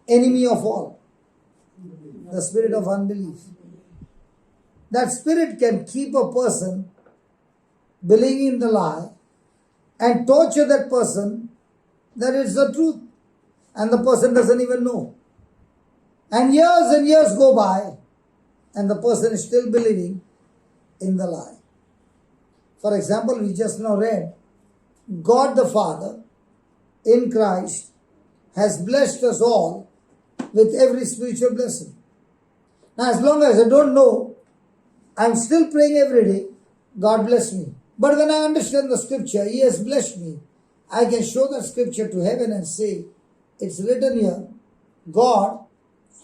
enemy of all? The spirit of unbelief. That spirit can keep a person believing in the lie and torture that person that it's the truth. And the person doesn't even know. And years go by and the person is still believing in the lie. For example, we just now read, God the Father in Christ has blessed us all with every spiritual blessing. Now, as long as I don't know, I'm still praying every day, God bless me. But when I understand the scripture, He has blessed me, I can show that scripture to heaven and say, it's written here, God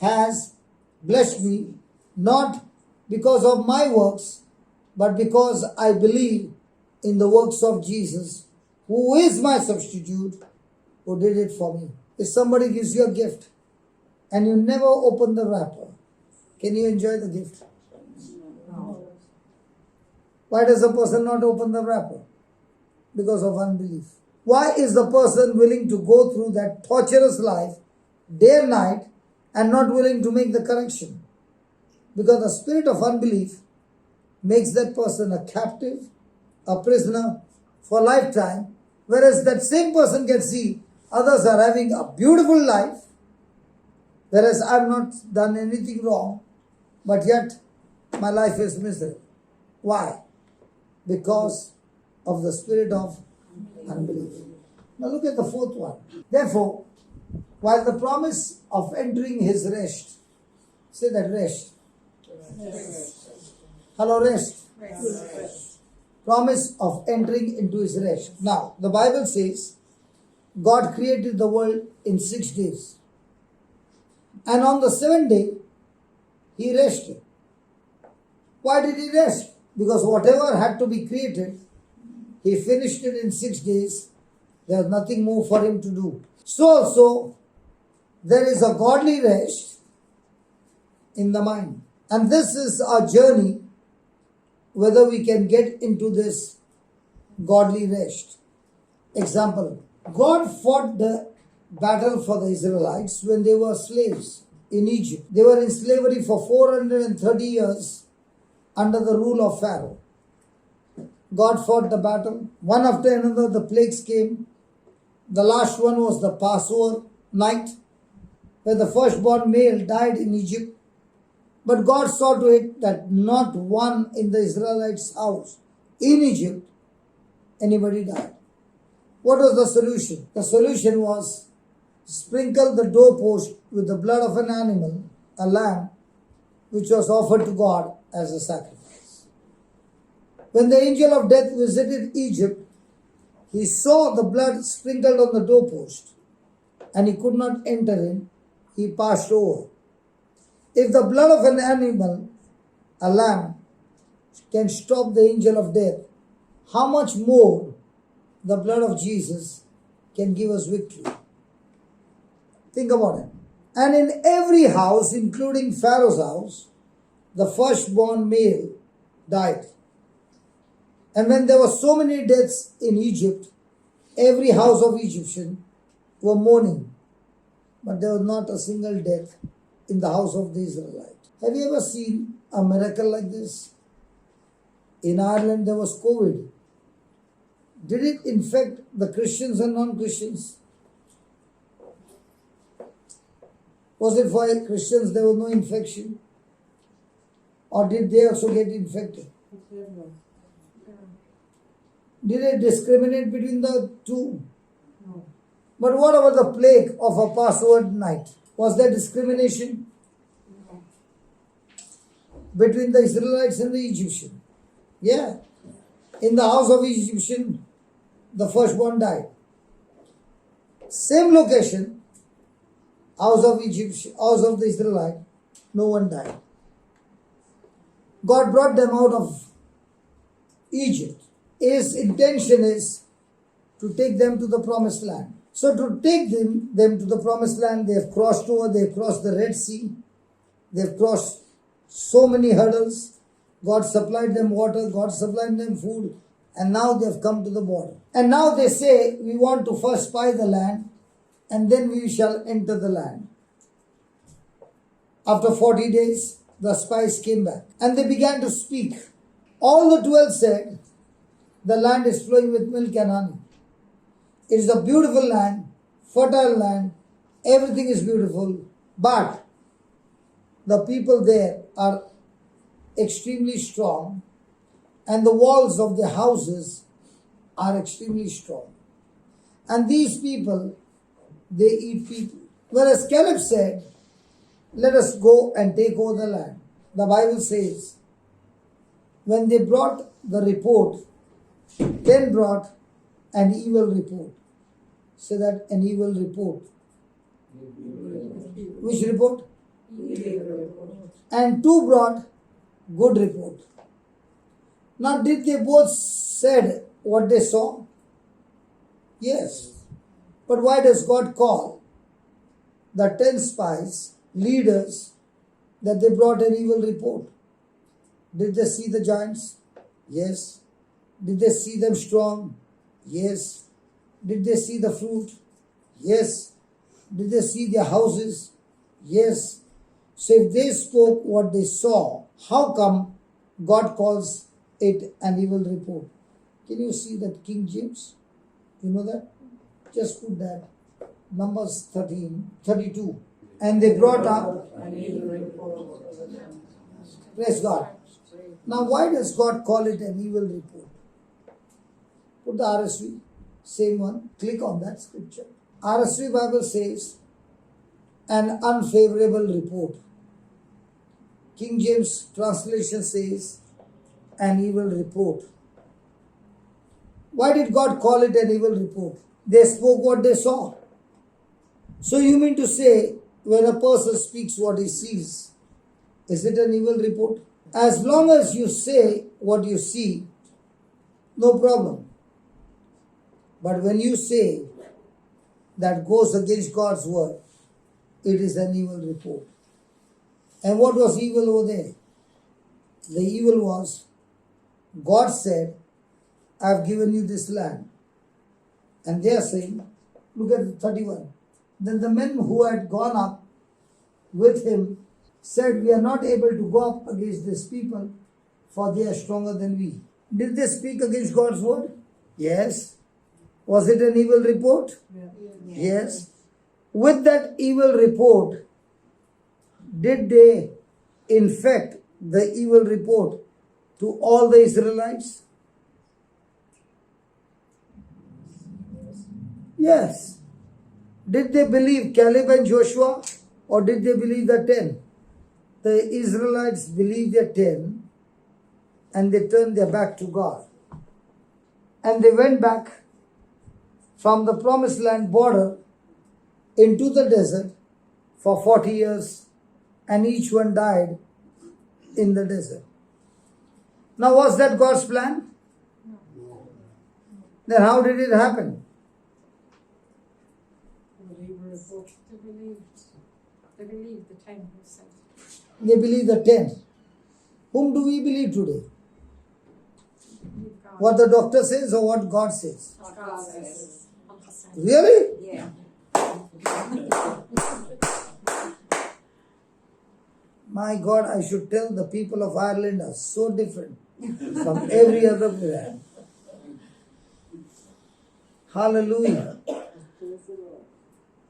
has blessed me not because of my works, but because I believe in the works of Jesus, who is my substitute, who did it for me. If somebody gives you a gift and you never open the wrapper, can you enjoy the gift? No. Why does the person not open the wrapper? Because of unbelief. Why is the person willing to go through that torturous life day and night and not willing to make the correction? Because the spirit of unbelief makes that person a captive, a prisoner for a lifetime, whereas that same person can see others are having a beautiful life, whereas I've not done anything wrong, but yet my life is miserable. Why? Because of the spirit of unbelief. Now look at the fourth one. Therefore, while the promise of entering His rest, say that rest. Hello, rest. Promise of entering into His rest. Now, the Bible says, God created the world in 6 days. And on the 7th day, He rested. Why did He rest? Because whatever had to be created, He finished it in 6 days. There was nothing more for Him to do. So also, there is a godly rest in the mind. And this is our journey, whether we can get into this godly rest. Example, God fought the battle for the Israelites when they were slaves in Egypt. They were in slavery for 430 years under the rule of Pharaoh. God fought the battle. One after another, the plagues came. The last one was the Passover night, where the firstborn male died in Egypt. But God saw to it that not one in the Israelites' house in Egypt, anybody died. What was the solution? The solution was sprinkle the doorpost with the blood of an animal, a lamb, which was offered to God as a sacrifice. When the angel of death visited Egypt, he saw the blood sprinkled on the doorpost and he could not enter in. He passed over. If the blood of an animal, a lamb, can stop the angel of death, how much more the blood of Jesus can give us victory? Think about it. And in every house, including Pharaoh's house, the firstborn male died. And when there were so many deaths in Egypt, every house of Egyptian were mourning. But there was not a single death in the house of the Israelites. Have you ever seen a miracle like this? In Ireland, there was COVID. Did it infect the Christians and non-Christians? Was it for Christians there was no infection? Or did they also get infected? Did it discriminate between the two? No. But what about the plague of a Passover night? Was there discrimination? between the Israelites and the Egyptian. Yeah. In the house of Egyptian, the firstborn died. Same location, house of the Israelite, no one died. God brought them out of Egypt. His intention is to take them to the promised land. So to take them to the promised land, they have crossed the Red Sea, they have crossed so many hurdles. God supplied them water, God supplied them food, and now they have come to the border. And now they say, we want to first spy the land, and then we shall enter the land. After 40 days, the spies came back, and they began to speak. All the 12 said, the land is flowing with milk and honey. It is a beautiful land, fertile land, everything is beautiful, but the people there are extremely strong, and the walls of their houses are extremely strong. And these people, they eat people. Whereas Caleb said, let us go and take over the land. The Bible says, when they brought the report, 10 brought an evil report. Say that, an evil report. Which report? And 2 brought good report. Now, did they both said what they saw? Yes. But why does God call the 10 spies, leaders, that they brought an evil report? Did they see the giants? Yes. Did they see them strong? Yes. Did they see the fruit? Yes. Did they see their houses? Yes. So if they spoke what they saw, how come God calls it an evil report? Can you see that King James? You know that? Just put that. Numbers 32. And they brought up An evil report. Praise God. Now, why does God call it an evil report? Put the RSV, same one. Click on that scripture. RSV Bible says, an unfavorable report. King James translation says, an evil report. Why did God call it an evil report? They spoke what they saw. So you mean to say, when a person speaks what he sees, is it an evil report? As long as you say what you see, no problem. But when you say that goes against God's word, it is an evil report. And what was evil over there? The evil was, God said, I have given you this land. And they are saying, look at 31. Then the men who had gone up with him said, we are not able to go up against these people, for they are stronger than we. Did they speak against God's word? Yes. Was it an evil report? Yeah. Yes. With that evil report, did they infect the evil report to all the Israelites? Yes. Did they believe Caleb and Joshua, or did they believe the 10? The Israelites believed their 10, and they turned their back to God. And they went back from the promised land border into the desert for 40 years, and each one died in the desert. Now, was that God's plan? No. Then how did it happen? An evil report. They believed the 10 who said. They believe the 10. Whom do we believe today? What the doctor says or what God says? God says. Really? Yeah. My God, I should tell the people of Ireland are so different from every other land. Hallelujah.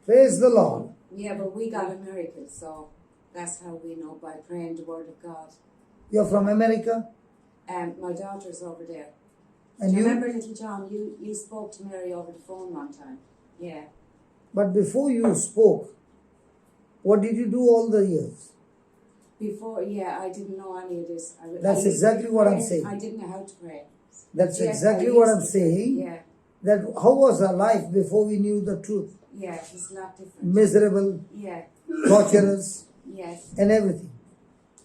Praise the Lord. Yeah, but we got a miracle, so that's how we know, by praying the word of God. You're from America? And my daughter's over there. And Do you you? remember, Little John, you spoke to Mary over the phone one time? Yeah. But before you spoke, what did you do all the years? Before, yeah, I didn't know any of this. That's I exactly what I'm pray. saying. I didn't know how to pray. That's Yes, exactly I what used I'm to. saying. Yeah, That how was our life before we knew the truth? yeah, it's a lot different. Miserable, Yeah, torturous, yes, and everything.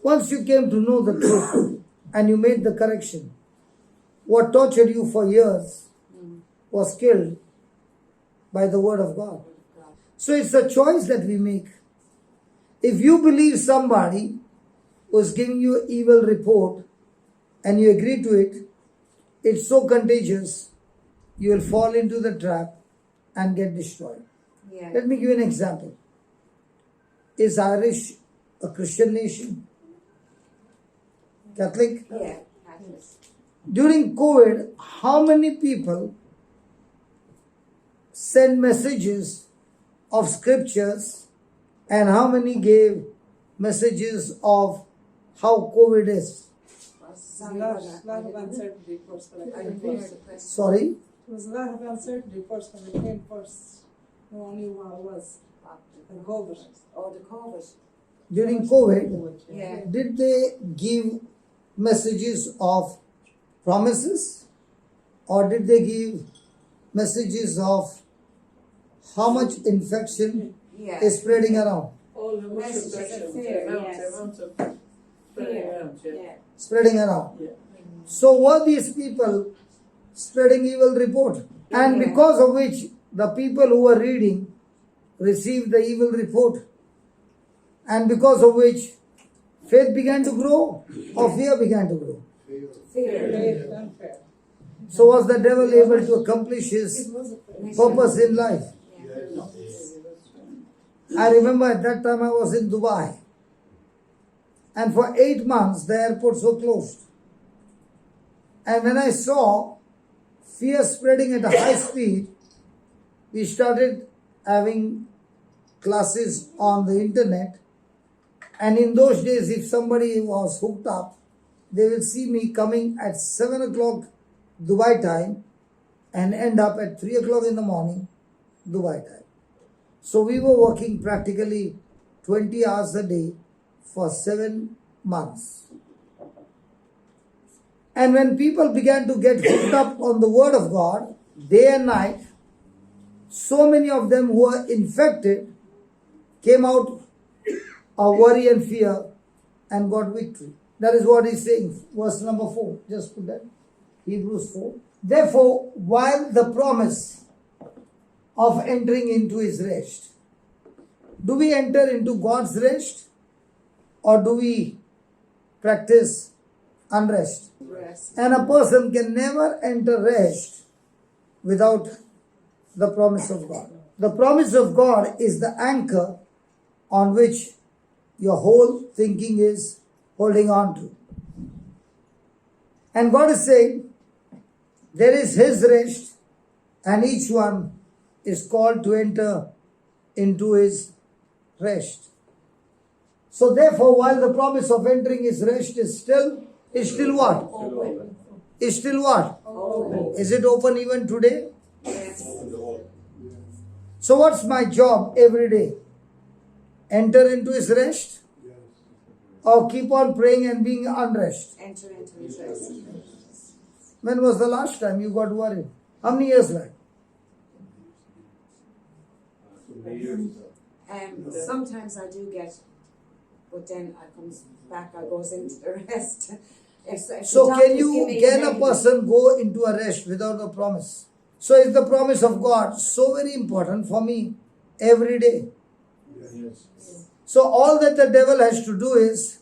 Once you came to know the truth and you made the correction, what tortured you for years was killed by the word of God. God. So it's a choice that we make. If you believe somebody was giving you an evil report and you agree to it, it's so contagious, you will fall into the trap and get destroyed. Yeah, Let me give you an example. Is Irish a Christian nation? Catholic? yeah, Catholic. During COVID, how many people sent messages of scriptures and how many gave messages of how COVID is? There's Sorry a about that. lot of uncertainty first when it I came didn't hear first. the question. Sorry? There was a lot of uncertainty first when it came first. No one knew what it was. And COVID. Oh, the COVID. During COVID, Yeah, did they give messages of promises or did they give messages of how much infection yeah. is spreading around? All the Messages of infections, fear, the amount yes. of spreading Fear, around, yeah. yeah. Spreading around. Yeah. So were these people spreading evil report? And Yeah. because of which the people who were reading received the evil report. And because of which faith began to grow or fear began to grow. Fear. Faith and fair. So was the devil able to accomplish his purpose in life? Yeah. I remember at that time I was in Dubai. And for 8 months the airports were closed. And when I saw fear spreading at a high speed, we started having classes on the internet. And in those days, if somebody was hooked up, they will see me coming at 7 o'clock Dubai time and end up at 3 o'clock in the morning Dubai time. So we were working practically 20 hours a day for 7 months. And when people began to get hooked up on the word of God, day and night, so many of them who were infected came out of worry and fear and got victory. That is what he's saying. Verse number 4. Just put that. Hebrews 4. Therefore, while the promise of entering into his rest, do we enter into God's rest or do we practice unrest? Rest. And a person can never enter rest without the promise of God. The promise of God is the anchor on which your whole thinking is holding on to. And God is saying, there is his rest and each one is called to enter into his rest. So therefore, while the promise of entering his rest is still what? Open. Is still what? Open. Is it open even today? Yes. So what's my job every day? Enter into his rest? Or keep on praying and being unrest? Enter into his rest. When was the last time you got worried? How many years back? Sometimes I do get, but then I comes back, I goes into the rest. If the So doctors can give me a remedy- person go into a rest without a promise? So is the promise of God so very important for me every day? So all that the devil has to do is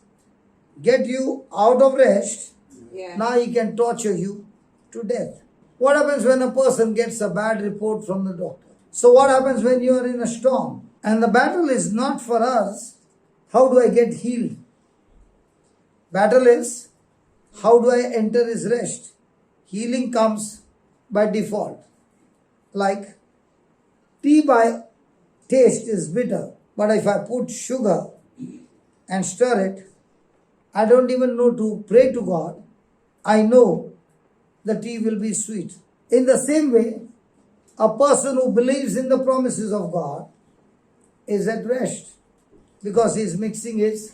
get you out of rest. Yeah. Now he can torture you to death. What happens when a person gets a bad report from the doctor? So what happens when you are in a storm? And the battle is not for us, how do I get healed? Battle is, how do I enter his rest? Healing comes by default. Like, tea by taste is bitter, but if I put sugar and stir it, I don't even know to pray to God. I know the tea will be sweet. In the same way, a person who believes in the promises of God is at rest because he is mixing his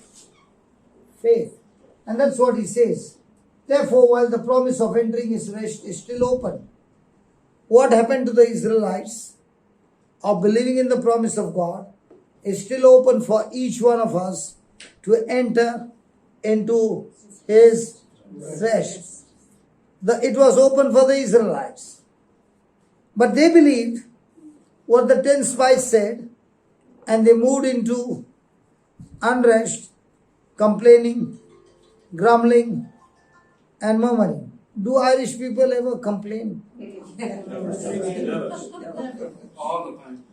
faith. And that's what he says. Therefore, while the promise of entering his rest is still open, what happened to the Israelites of believing in the promise of God is still open for each one of us to enter into his rest. It was open for the Israelites. But they believed what the 10 spies said, and they moved into unrest, complaining, grumbling, and murmuring. Do Irish people ever complain? All the time.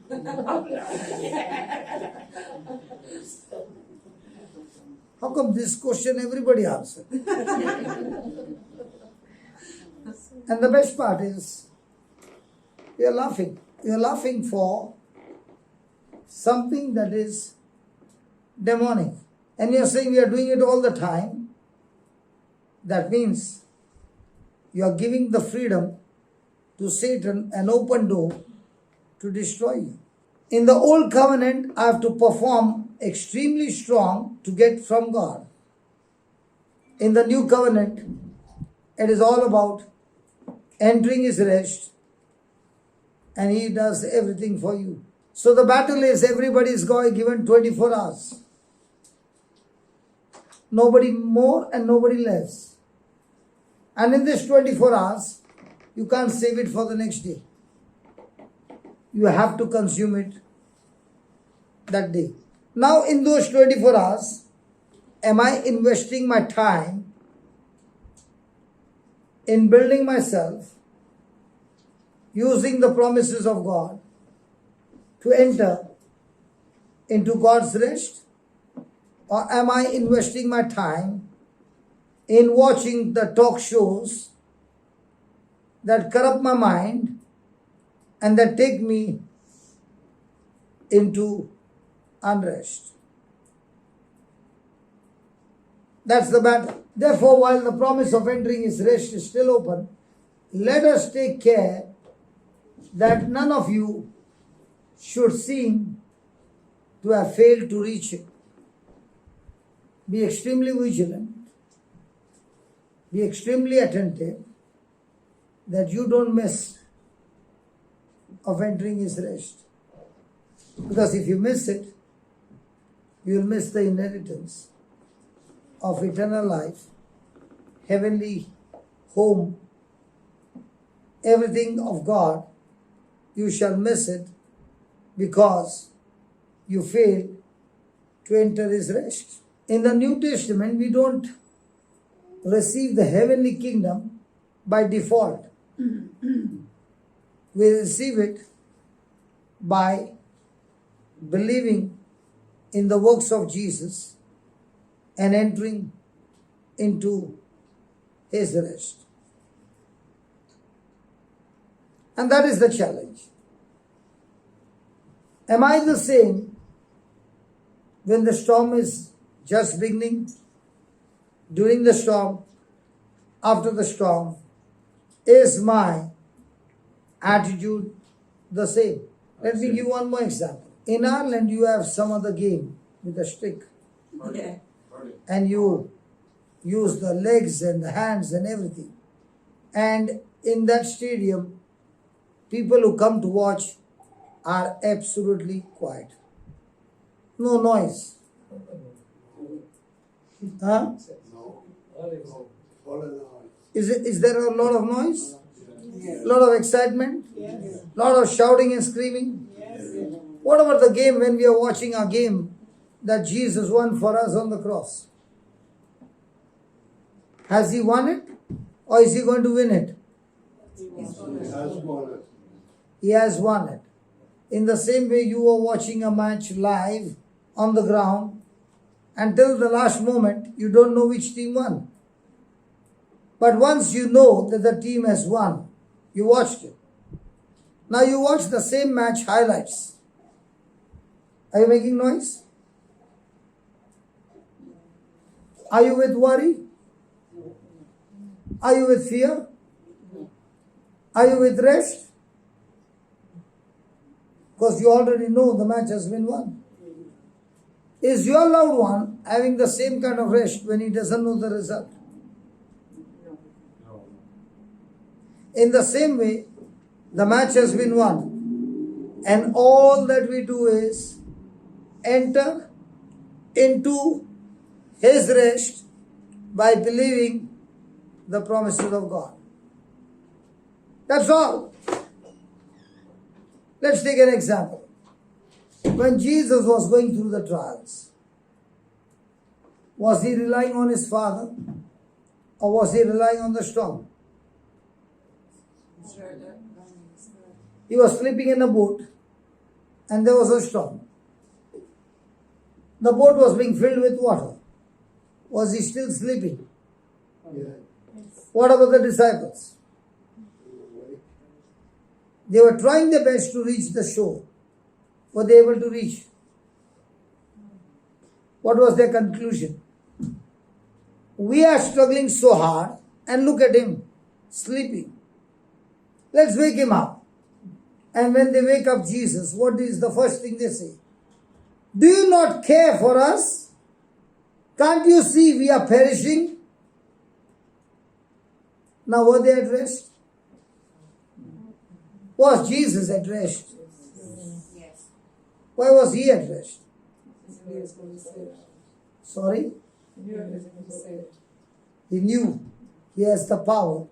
How come this question everybody answered? And the best part is, you're laughing. You're laughing for something that is demonic. And you're saying we are doing it all the time. That means you are giving the freedom to Satan, an open door to destroy you. In the old covenant, I have to perform extremely strong to get from God. In the new covenant, it is all about entering his rest, and he does everything for you. So the battle is everybody is given 24 hours. Nobody more and nobody less. And in this 24 hours, you can't save it for the next day. You have to consume it that day. Now in those 24 hours, am I investing my time in building myself, using the promises of God to enter into God's rest? Or am I investing my time in watching the talk shows that corrupt my mind and that take me into unrest? That's the battle. Therefore, while the promise of entering his rest is still open, let us take care that none of you should seem to have failed to reach it. Be extremely vigilant. Be extremely attentive that you don't miss of entering his rest. Because if you miss it, you will miss the inheritance of eternal life, heavenly home, everything of God. You shall miss it because you fail to enter his rest. In the New Testament, we don't receive the heavenly kingdom by default. We receive it by believing in the works of Jesus and entering into his rest. And that is the challenge. Am I the same when the storm is just beginning, during the storm, after the storm? Is my attitude the same? Let me give one more example. In Ireland, you have some other game with a stick. Yeah. And you use the legs and the hands and everything. And in that stadium, people who come to watch are absolutely quiet. No noise. Huh? Is there a lot of noise? Yes. A lot of excitement? Yes. A lot of shouting and screaming? Yes. What about the game when we are watching a game that Jesus won for us on the cross? Has he won it? Or is he going to win it? He has won it. In the same way, you are watching a match live on the ground. Until the last moment, you don't know which team won. But once you know that the team has won, you watched it. Now you watch the same match highlights. Are you making noise? Are you with worry? Are you with fear? Are you with rest? Because you already know the match has been won. Is your loved one having the same kind of rest when he doesn't know the result? No. In the same way, the match has been won. And all that we do is enter into his rest by believing the promises of God. That's all. Let's take an example. When Jesus was going through the trials, was he relying on his Father or was he relying on the storm? He was sleeping in a boat and there was a storm. The boat was being filled with water. Was he still sleeping? What about the disciples? They were trying their best to reach the shore. Were they able to reach? What was their conclusion? We are struggling so hard and look at him sleeping. Let's wake him up. And when they wake up Jesus, what is the first thing they say? Do you not care for us? Can't you see we are perishing? Now were they at rest? Was Jesus at rest? Yes. Why was he at rest? He was going to say it. Sorry? He knew he was going to say it. He knew he has the power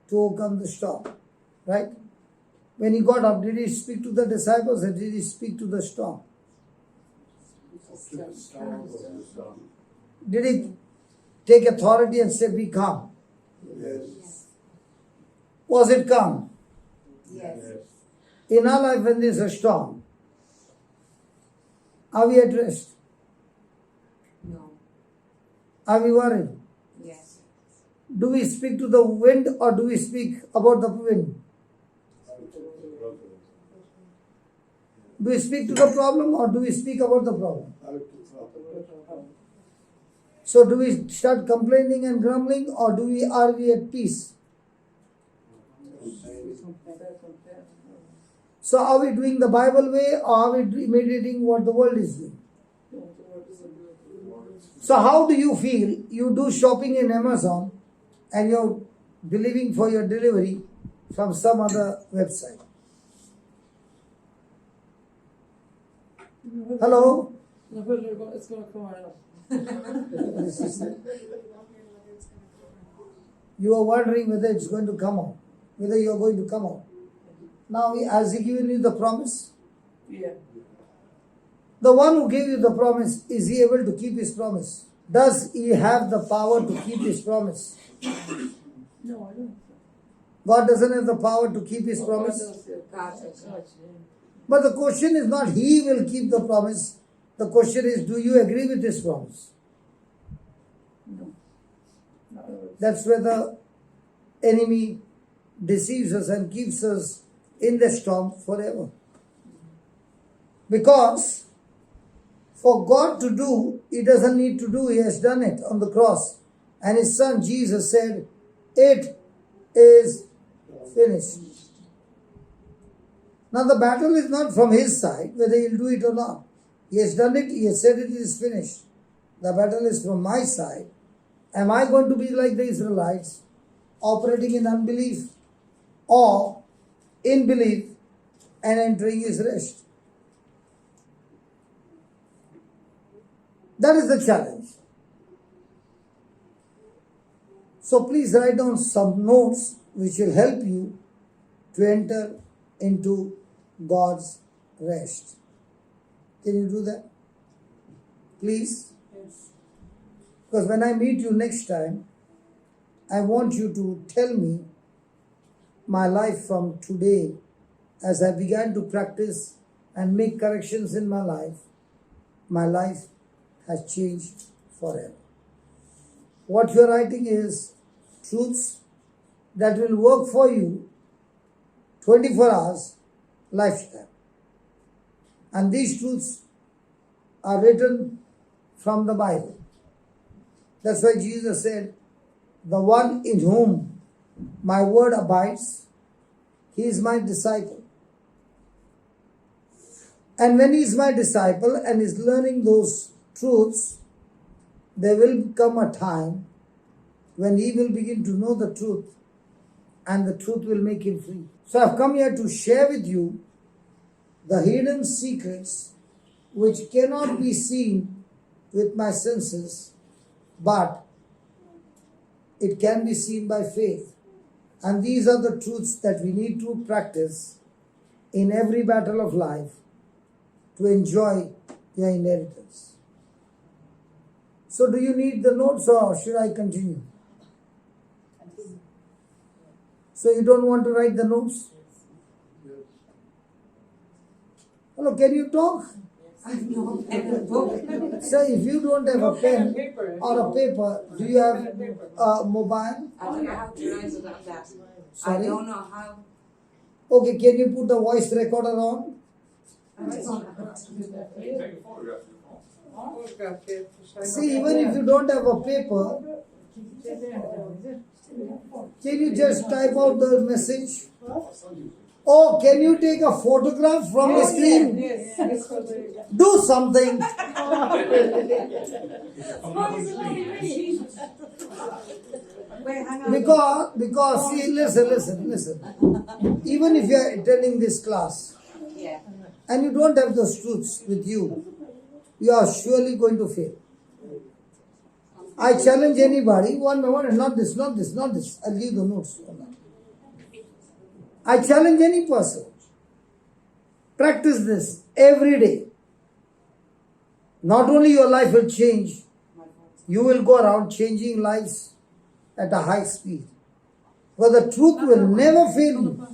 to overcome the storm. Right? When he got up, did he speak to the disciples or did he speak to the storm? Did he take authority and say, be calm? Yes. Was it calm? Yes. In our life, when there's a storm, are we at rest? No. Are we worried? Yes. Do we speak to the wind or do we speak about the wind? Do we speak to the problem or do we speak about the problem? So do we start complaining and grumbling or are we at peace? So are we doing the Bible way or are we imitating what the world is doing? So how do you feel? You do shopping in Amazon and you're believing for your delivery from some other website. Hello? It's going to come out. You are wondering whether it's going to come out, whether you are going to come out. Now, has he given you the promise? Yeah. The one who gave you the promise, is he able to keep his promise? Does he have the power to keep his promise? No, I don't. God doesn't have the power to keep his promise. God is But the question is not he will keep the promise. The question is, do you agree with his promise? No. That's where the enemy deceives us and keeps us in the storm forever. Because for God to do, he doesn't need to do, he has done it on the cross. And his son Jesus said, it is finished. Now the battle is not from his side, whether he'll do it or not. He has done it, he has said it is finished. The battle is from my side. Am I going to be like the Israelites, operating in unbelief or in belief and entering his rest? That is the challenge. So please write down some notes which will help you to enter into God's rest. Can you do that? Please? Yes. Because when I meet you next time, I want you to tell me my life from today as I began to practice and make corrections in my life has changed forever. What you're writing is truths that will work for you 24 hours lifetime. And these truths are written from the Bible. That's why Jesus said, the one in whom my word abides, he is my disciple. And when he is my disciple and is learning those truths, there will come a time when he will begin to know the truth, and the truth will make him free. So I've come here to share with you the hidden secrets which cannot be seen with my senses, but it can be seen by faith. And these are the truths that we need to practice in every battle of life to enjoy your inheritance. So do you need the notes or should I continue? So you don't want to write the notes? Hello, can you talk? I have no pen and book. So if you don't have a pen or a paper, do you have a mobile? I don't know how to write it like that. Sorry? I don't know how. Okay, can you put the voice recorder on? I don't know. You can take a photograph of your phone. Photograph it. See, even if you don't have a paper, can you just type out the message? Oh, can you take a photograph from the screen? Yes, yes, yes. Do something. Wait, hang on. Because see, listen. Even if you are attending this class Yeah. and you don't have those truths with you, you are surely going to fail. I challenge anybody, one by one, and not this. I'll give the notes. I challenge any person. Practice this every day. Not only your life will change, you will go around changing lives at a high speed. For the truth will never fail you.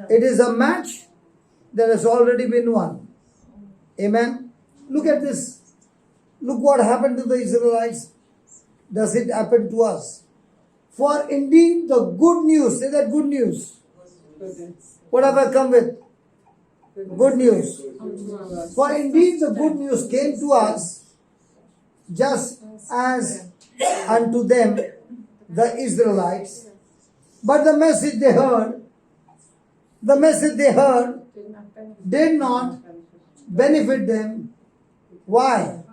It is a match that has already been won. Amen. Look at this. Look what happened to the Israelites. Does it happen to us? For indeed the good news, say that good news. What have I come with? Good news. For indeed the good news came to us just as unto them, the Israelites. But the message they heard did not benefit them. Why?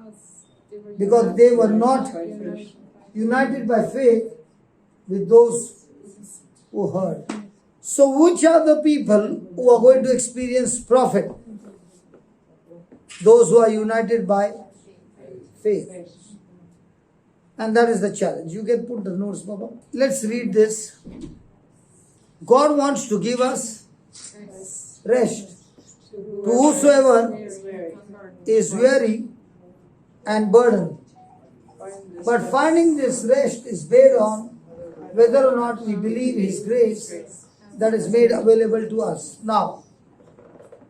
Because they were not united by faith with those who heard. So which are the people who are going to experience profit? Those who are united by faith. And that is the challenge. You can put the notes, Baba. Let's read this. God wants to give us rest. To whosoever is weary and burdened. But finding this rest is based on whether or not we believe His grace that is made available to us. Now,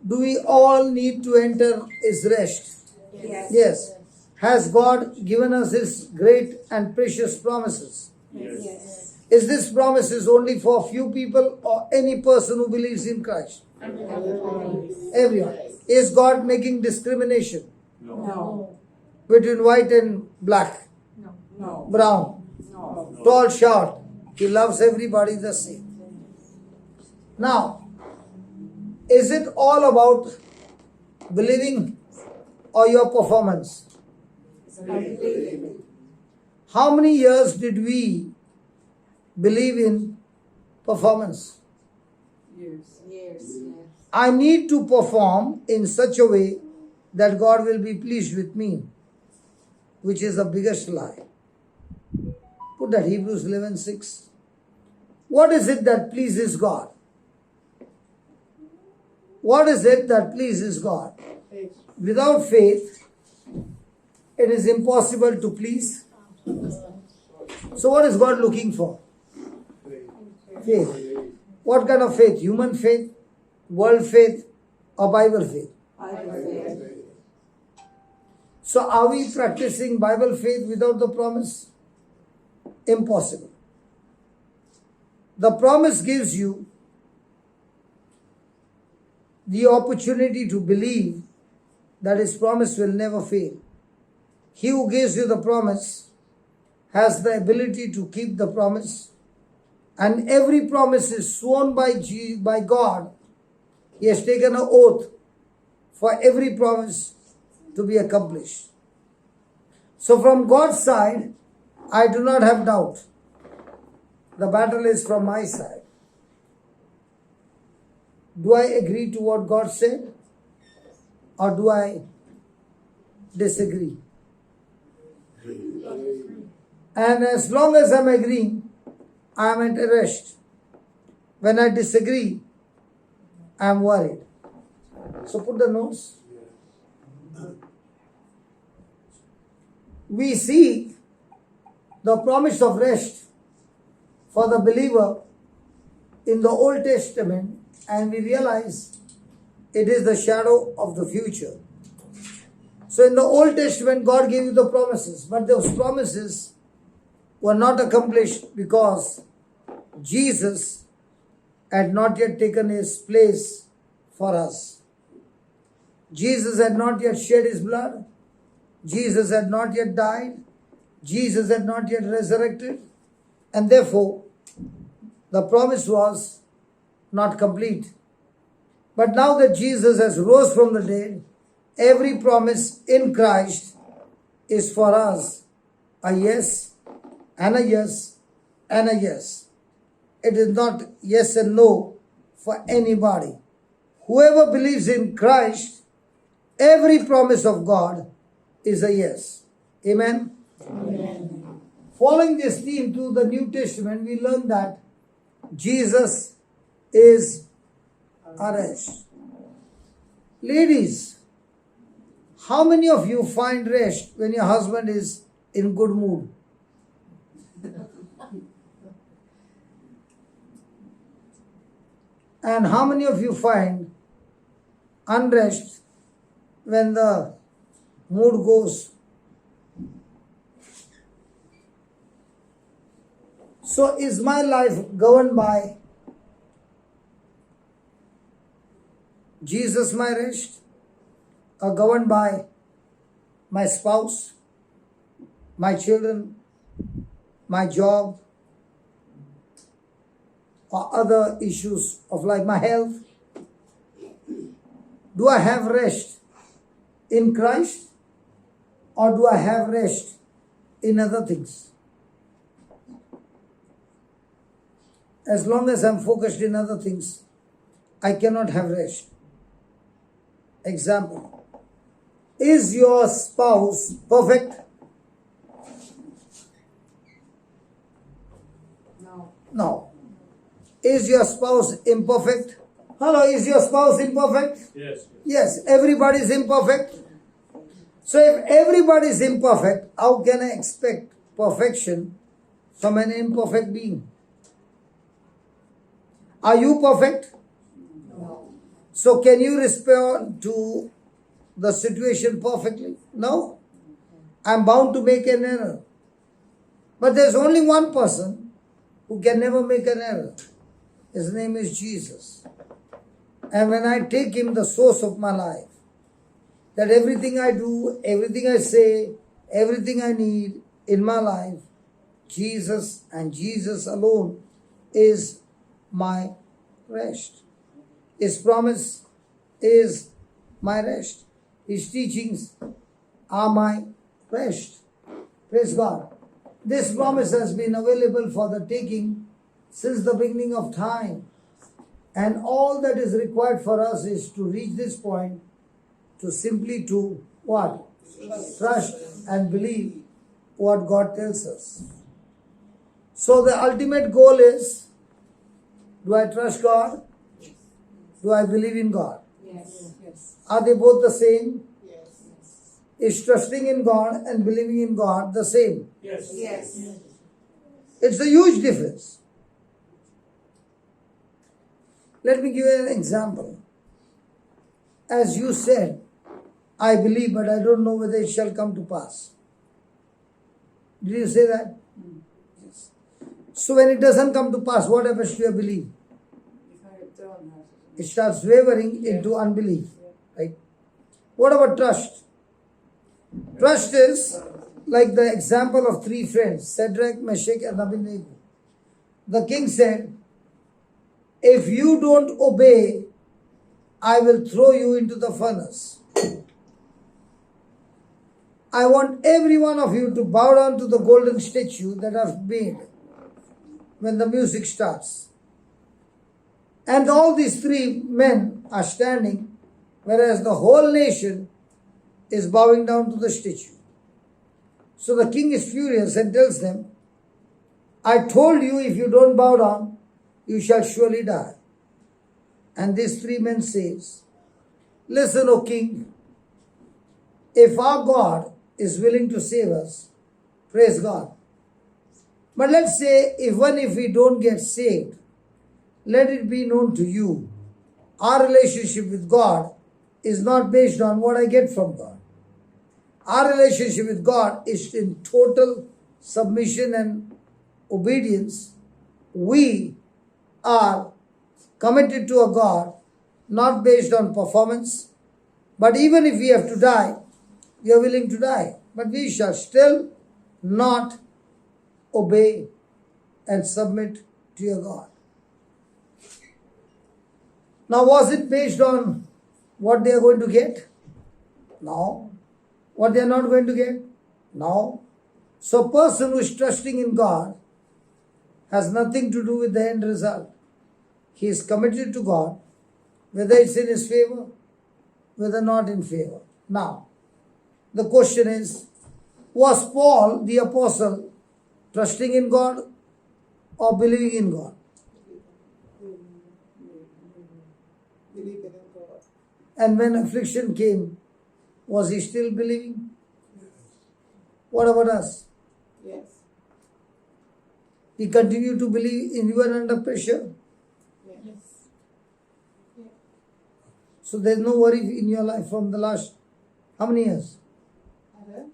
do we all need to enter His rest? Yes. Has God given us His great and precious promises? Yes. Is this promises only for few people or any person who believes in Christ? Everyone. Is God making discrimination No. between white and black, No. brown, No. tall, short? He loves everybody the same. Now, is it all about believing or your performance? How many years did we believe in performance? Years. Years. I need to perform in such a way that God will be pleased with me, which is the biggest lie. Put that Hebrews 11:6. What is it that pleases God? What is it that pleases God? Without faith, it is impossible to please. So what is God looking for? Faith. What kind of faith? Human faith, world faith, or Bible faith? So are we practicing Bible faith without the promise? Impossible. The promise gives you the opportunity to believe that His promise will never fail. He who gives you the promise has the ability to keep the promise, and every promise is sworn by God. He has taken an oath for every promise to be accomplished. So from God's side, I do not have doubt. The battle is from my side. Do I agree to what God said? Or do I disagree? And as long as I'm agreeing, I'm at rest. When I disagree, I'm worried. So put the notes. We seek the promise of rest for the believer in the Old Testament, and we realize it is the shadow of the future. So in the Old Testament, God gave you the promises, but those promises were not accomplished because Jesus had not yet taken his place for us. Jesus had not yet shed his blood. Jesus had not yet died. Jesus had not yet resurrected. And therefore, the promise was not complete. But now that Jesus has rose from the dead, every promise in Christ is for us a yes and a yes and a yes. It is not yes and no for anybody. Whoever believes in Christ, every promise of God is a yes. Amen? Amen. Following this theme to the New Testament, we learn that Jesus is our rest. Ladies, how many of you find rest when your husband is in good mood? And how many of you find unrest when the mood goes? So is my life governed by Jesus my rest, or governed by my spouse, my children, my job, or other issues of life, my health? Do I have rest in Christ, or do I have rest in other things? As long as I'm focused in other things, I cannot have rest. Example, is your spouse perfect? No. No. Is your spouse imperfect? Hello, is your spouse imperfect? Yes. Yes, everybody is imperfect. So if everybody is imperfect, how can I expect perfection from an imperfect being? Are you perfect? No. So can you respond to the situation perfectly? No. I'm bound to make an error. But there's only one person who can never make an error. His name is Jesus. And when I take him, the source of my life, that everything I do, everything I say, everything I need in my life, Jesus and Jesus alone is my rest. His promise is my rest. His teachings are my rest. Praise God. This promise has been available for the taking since the beginning of time. And all that is required for us is to reach this point, to simply to what? Trust and believe what God tells us. So the ultimate goal is, do I trust God? Do I believe in God? Yes. Yes. Are they both the same? Yes. Is trusting in God and believing in God the same? Yes. Yes. It's a huge difference. Let me give you an example. As you said, I believe, but I don't know whether it shall come to pass. Did you say that? Yes. So when it doesn't come to pass, what happens to your belief? If I had done that. It starts wavering into unbelief. Right? What about trust? Trust is like the example of three friends, Shadrach, Meshach, and Abednego. The king said, if you don't obey I will throw you into the furnace. I want every one of you to bow down to the golden statue that I've made when the music starts. And all these three men are standing, whereas the whole nation is bowing down to the statue. So the king is furious and tells them, I told you if you don't bow down, you shall surely die. And these three men says, listen, O king, if our God is willing to save us, praise God. But let's say even if we don't get saved, let it be known to you, our relationship with God is not based on what I get from God. Our relationship with God is in total submission and obedience. We are committed to a God not based on performance, but even if we have to die, we are willing to die. But we shall still not obey and submit to your God. Now, was it based on what they are going to get? No. What they are not going to get? No. So, a person who is trusting in God has nothing to do with the end result. He is committed to God, whether it's in his favor, whether not in favor. Now, the question is, was Paul the apostle trusting in God or believing in God? Believing in God. And when affliction came, was he still believing? What about us? Yes. We continue to believe even under pressure. Yes. So there's no worry in your life from the last, how many years? Pardon?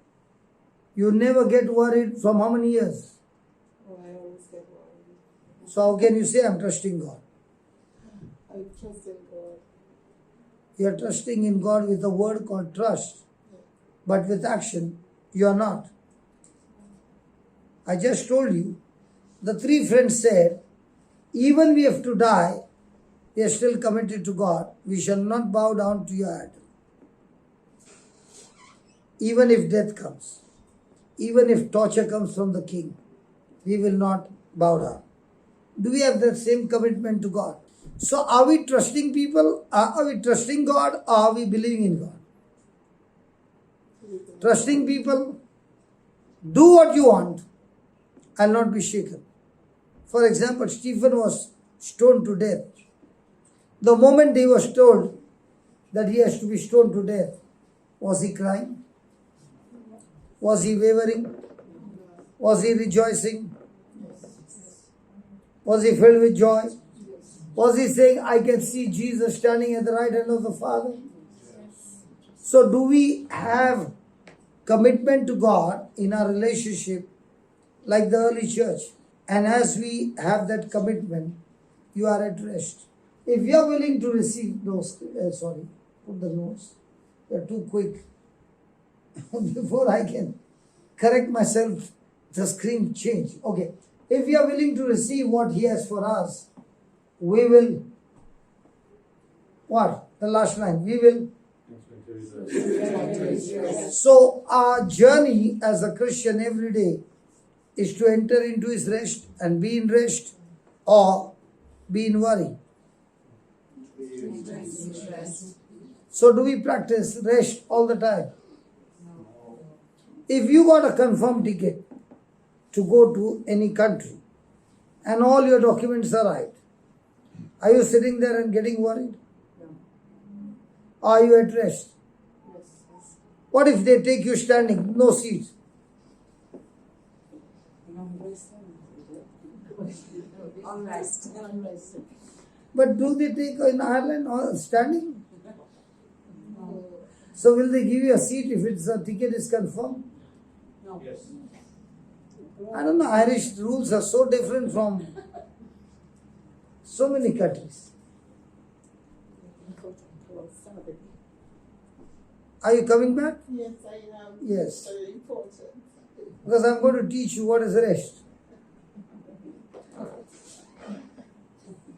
You never get worried from how many years? Oh, I always get worried. So how can you say I'm trusting God? I trust in God. You are trusting in God with a word called trust, but with action, you are not. I just told you, the three friends said, even we have to die, we are still committed to God. We shall not bow down to your idol. Even if death comes, even if torture comes from the king, we will not bow down. Do we have that same commitment to God? So are we trusting people? Are we trusting God or are we believing in God? Trusting people, do what you want, I'll not be shaken. For example, Stephen was stoned to death. The moment he was told that he has to be stoned to death, was he crying? Was he wavering? Was he rejoicing? Was he filled with joy? Was he saying, I can see Jesus standing at the right hand of the Father? So do we have commitment to God in our relationship like the early church? And as we have that commitment, you are at rest. If you are willing to receive those, put the notes. You are too quick. Before I can correct myself, the screen changed. Okay. If we are willing to receive what He has for us, we will, what? The last line. We will. So our journey as a Christian every day is to enter into His rest and be in rest or be in worry. So do we practice rest all the time? If you got a confirmed ticket to go to any country and all your documents are right, are you sitting there and getting worried? Are you at rest? What if they take you standing, no seats? Unrest. But do they take in Ireland or standing? So will they give you a seat if it's a ticket is confirmed? Yes. I don't know, Irish rules are so different from so many countries. Are you coming back? Yes, I am. Yes. Very important. Because I'm going to teach you what is rest.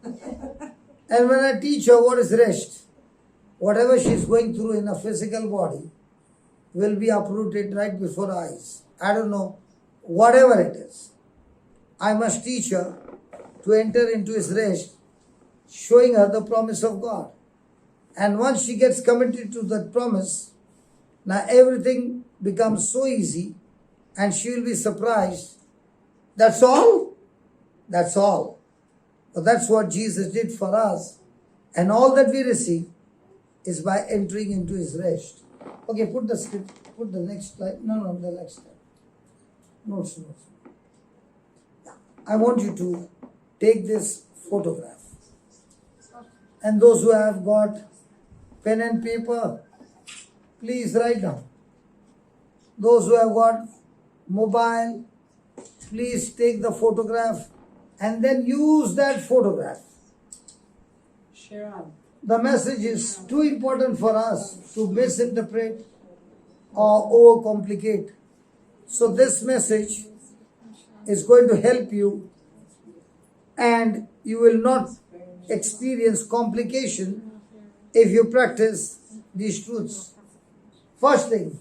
And when I teach you what is rest, whatever she's going through in a physical body will be uprooted right before her eyes. I don't know, whatever it is. I must teach her to enter into his rest, showing her the promise of God. And once she gets committed to that promise, now everything becomes so easy and she will be surprised. That's all? That's all. But that's what Jesus did for us. And all that we receive is by entering into his rest. Okay, put the script, put the next slide. No, the next slide. Notes. Yeah. I want you to take this photograph. And those who have got pen and paper, please write down. Those who have got mobile, please take the photograph and then use that photograph. Share on. The message is too important for us to misinterpret or overcomplicate. So this message is going to help you and you will not experience complication if you practice these truths. First thing,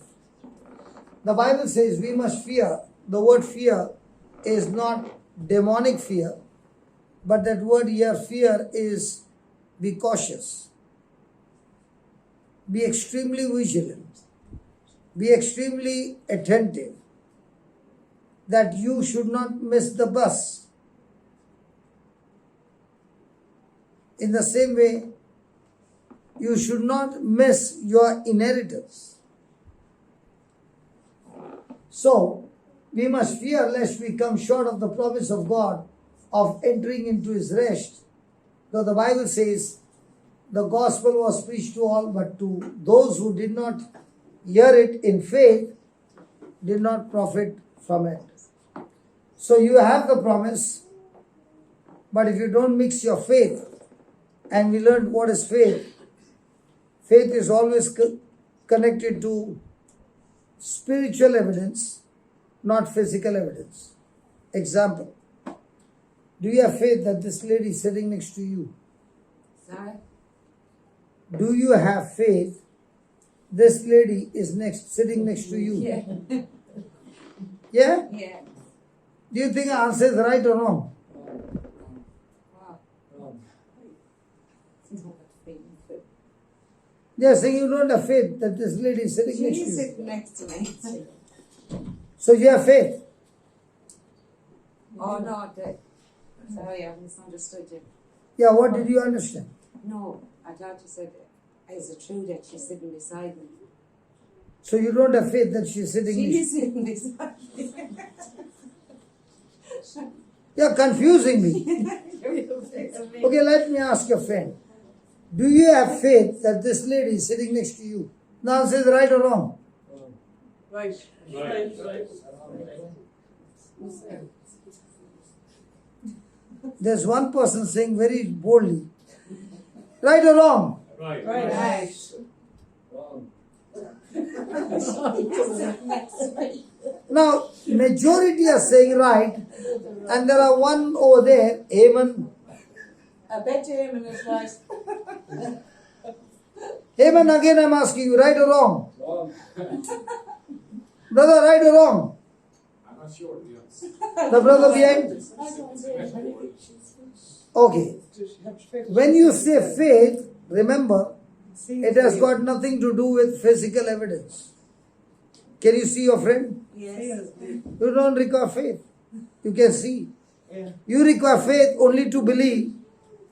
the Bible says we must fear. The word fear is not demonic fear, but that word here, fear, is be cautious. Be extremely vigilant. Be extremely attentive that you should not miss the bus. In the same way, you should not miss your inheritance. So, we must fear lest we come short of the promise of God of entering into his rest. Though the Bible says the gospel was preached to all, but to those who did not hear it in faith, did not profit from it. So you have the promise, but if you don't mix your faith, and we learned what is faith. Faith is always connected to spiritual evidence, not physical evidence. Example, do you have faith that this lady is sitting next to you? Sorry? Do you have faith this lady is sitting next to you? Yeah. Yeah? Yeah. Do you think our answer is right or wrong? Wow. Wrong. They are saying you don't have faith that this lady is sitting next to She's you. sitting next to me. So you have faith. Oh no, sorry, I misunderstood you. Yeah, what did you understand? No, I thought you said, is it true that she's sitting beside me? So you don't have faith that she is sitting She next to you. is sitting beside me. You're confusing me. Okay, let me ask your friend. Do you have faith that this lady is sitting next to you? Now answer is right or wrong? Wrong. Right. There's one person saying very boldly, right or wrong? Right. Right. Wrong. Now, majority are saying right, and there are one over there, Haman. I bet you him in his right. Haman, again I'm asking you, right or wrong? Wrong. Brother, right or wrong? I'm not sure, to be honest. The brother behind? Okay. When you say faith, remember, it has got nothing to do with physical evidence. Can you see your friend? Yes. You don't require faith. You can see. Yeah. You require faith only to believe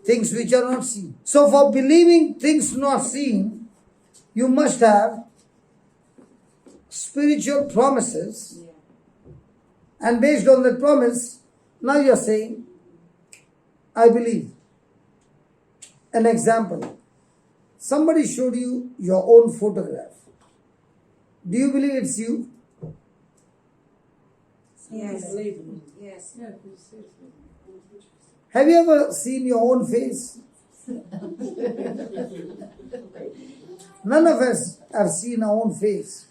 things which are not seen. So for believing things not seen, you must have spiritual promises. Yeah. And based on that promise, now you are saying, I believe. An example. Somebody showed you your own photograph. Do you believe it's you? Yes. Yes. Have you ever seen your own face? None of us have seen our own face.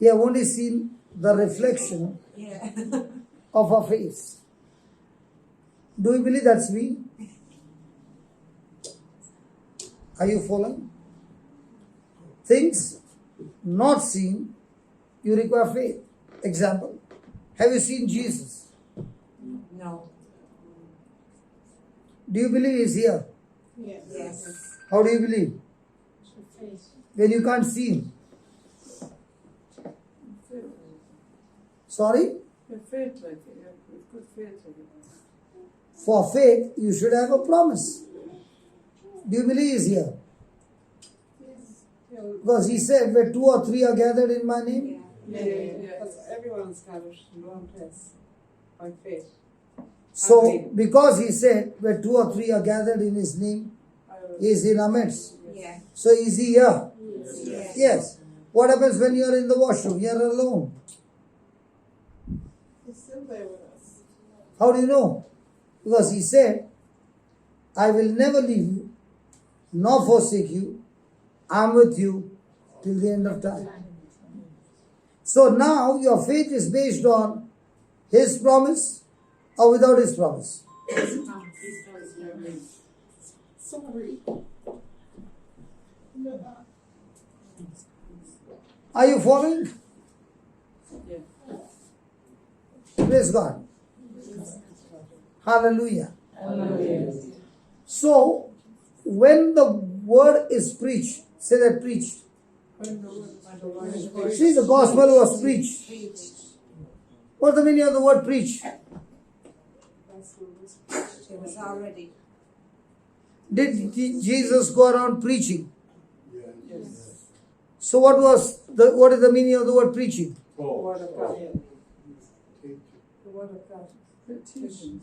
We have only seen the reflection Yeah. of our face. Do you believe that's me? Are you following? things not seen, you require faith. Example, have you seen Jesus? No. Do you believe he's here? Yes. Yes. How do you believe? When you can't see him? Sorry? Your faith like it, yeah, with good faith like it. For faith, you should have a promise. Do you believe he's here? Because he said, where 2 or 3 are gathered in my name. Yeah. Because everyone's gathered in one place by faith. So, because he said, where 2 or 3 are gathered in his name, he is in our midst. Yeah. So, is he here? Yes. Yes. What happens when you are in the washroom? You are alone. He's still there with us. How do you know? Because he said, I will never leave you, nor forsake you. I am with you till the end of time. So now your faith is based on his promise or without his promise. Sorry. Are you following? Yeah. Praise God. Hallelujah. Hallelujah. So, when the word is preached, say that preached. See, the gospel was preached. What's the meaning of the word preach? It was already. Did Jesus go around preaching? Yes. So what is the meaning of the word preaching? The word of God. The word of God. Teaching.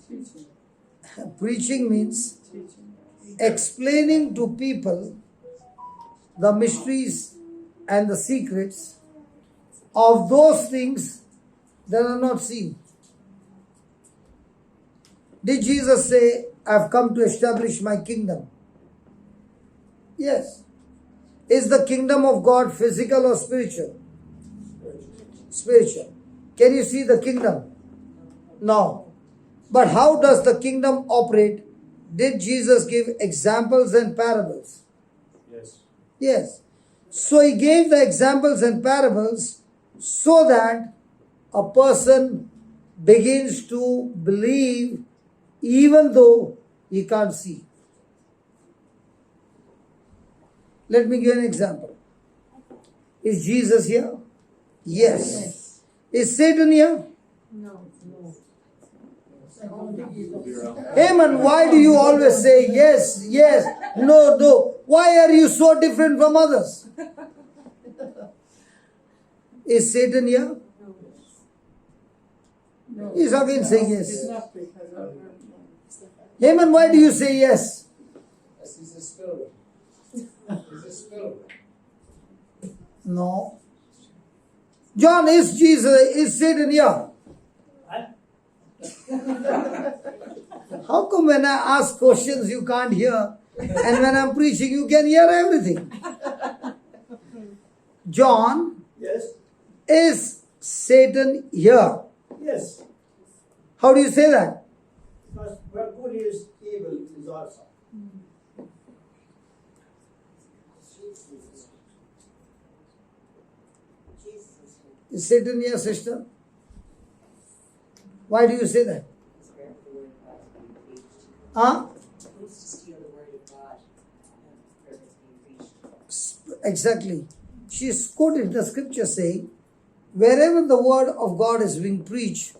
Preaching means Teaching. explaining to people the mysteries and the secrets of those things that are not seen. Did Jesus say, I've come to establish my kingdom? Yes. Is the kingdom of God physical or spiritual? Spiritual. Can you see the kingdom? No. But how does the kingdom operate? Did Jesus give examples and parables? Yes. Yes. So he gave the examples and parables so that a person begins to believe even though he can't see. Let me give an example. Is Jesus here? Yes. Is Satan here? No. Hey man, why do you always say yes, yes, no, no? Why are you so different from others? Is Satan here? No. He's again saying It's yes. not because of Hey man, why do you say yes? Yes, he's a spirit. He's a spirit. No. John, is Satan here? How come when I ask questions you can't hear, and when I'm preaching you can hear everything? John, Yes, is Satan here? yes. How do you say that? Because where good is, evil is also. Is Satan here, sister? Why do you say that? Huh? Exactly. She's quoted the scripture saying, wherever the word of God is being preached,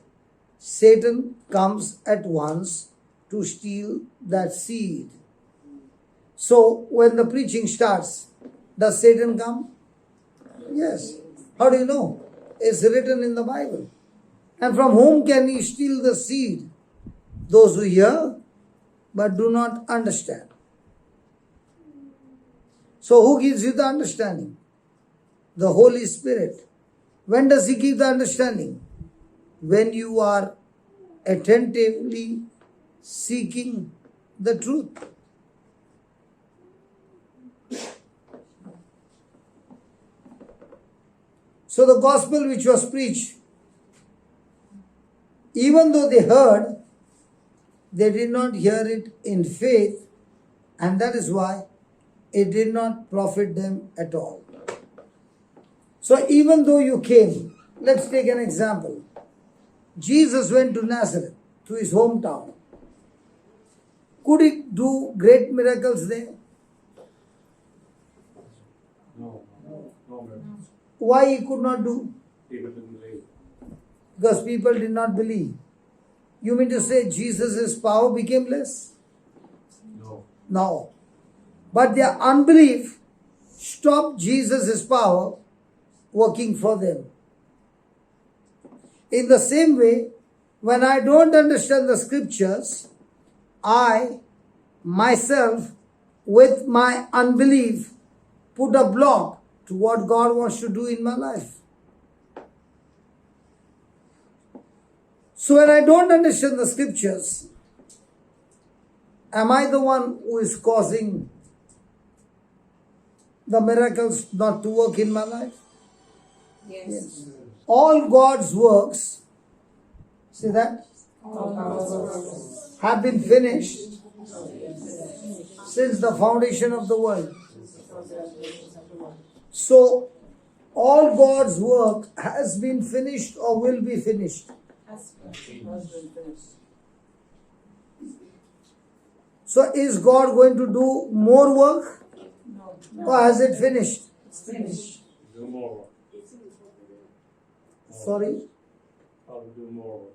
Satan comes at once to steal that seed. So when the preaching starts, does Satan come? Yes. How do you know? It's written in the Bible. And from whom can he steal the seed? Those who hear but do not understand. So who gives you the understanding? The Holy Spirit. When does he give the understanding? When you are attentively seeking the truth. So the gospel which was preached, even though they heard, they did not hear it in faith, and that is why it did not profit them at all. So even though you came, let's take an example. Jesus went to Nazareth, to his hometown. Could he do great miracles there? No. No, man. Why he could not do? People didn't believe. Because people did not believe. You mean to say Jesus' power became less? No. No. But their unbelief stopped Jesus' power working for them. In the same way, when I don't understand the scriptures, I myself, with my unbelief, put a block to what God wants to do in my life. So when I don't understand the scriptures, am I the one who is causing the miracles not to work in my life? Yes. All God's works, see that, have been finished since the foundation of the world. So, all God's work has been finished or will be finished. So, is God going to do more work? Or has it finished? Do more. Sorry? I'll do more.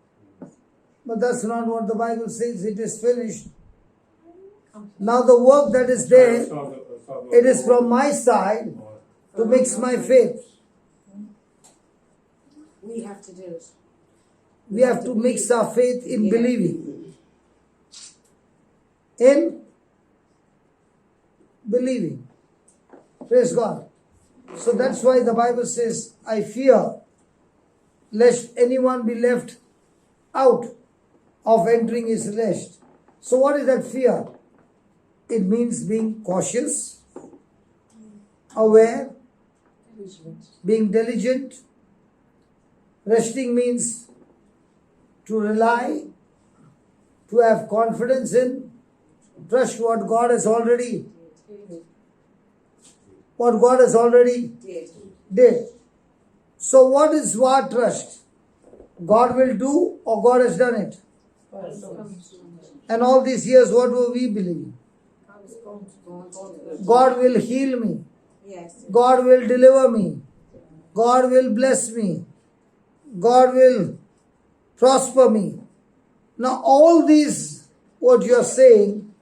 But that's not what the Bible says. It is finished. Now the work that is there, it is from my side to mix my faith. We have to do it. We have to mix our faith in believing. In believing. Praise God. So that's why the Bible says, I fear lest anyone be left out of entering his rest. So what is that fear? It means being cautious, aware, being diligent. Resting means to rely, to have confidence in, trust what God has already did. So what is our trust? God will do or God has done it? And all these years, what were we believing? God will heal me. Yes. God will deliver me. God will bless me. God will prosper me. Now all these, what you are saying,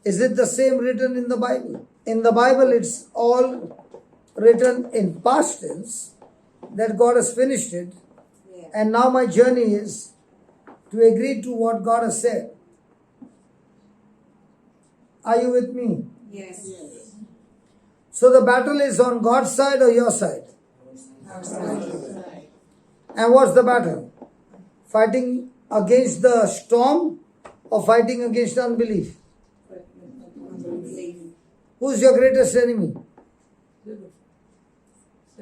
is it the same written in the Bible? In the Bible, it's all written in past tense, that God has finished it. Yeah. And now my journey is to agree to what God has said. Are you with me? Yes. So the battle is on God's side or your side? Our side. And what's the battle? Fighting against the storm or fighting against unbelief? Unbelief. Who's your greatest enemy?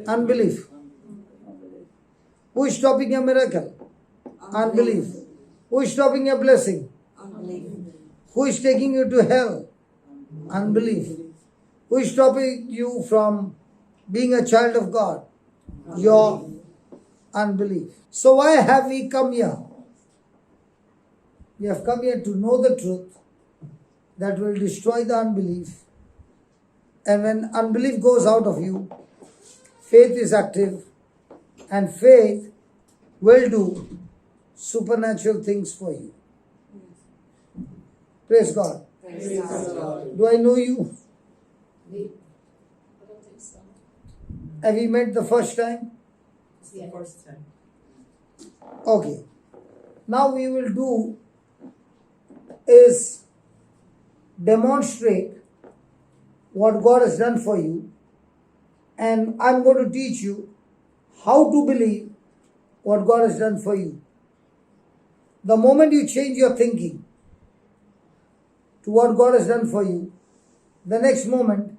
Unbelief. Who is stopping your miracle? Unbelief. Who is stopping your blessing? Unbelief. Who is taking you to hell? Unbelief. Who is stopping you from being a child of God? Your unbelief. So why have we come here? We have come here to know the truth that will destroy the unbelief. And when unbelief goes out of you, faith is active, and faith will do supernatural things for you. Praise God. Praise God. Do I know you? Have we met the first time? First time. Okay. Now we will do is demonstrate what God has done for you, and I'm going to teach you how to believe what God has done for you. The moment you change your thinking to what God has done for you, the next moment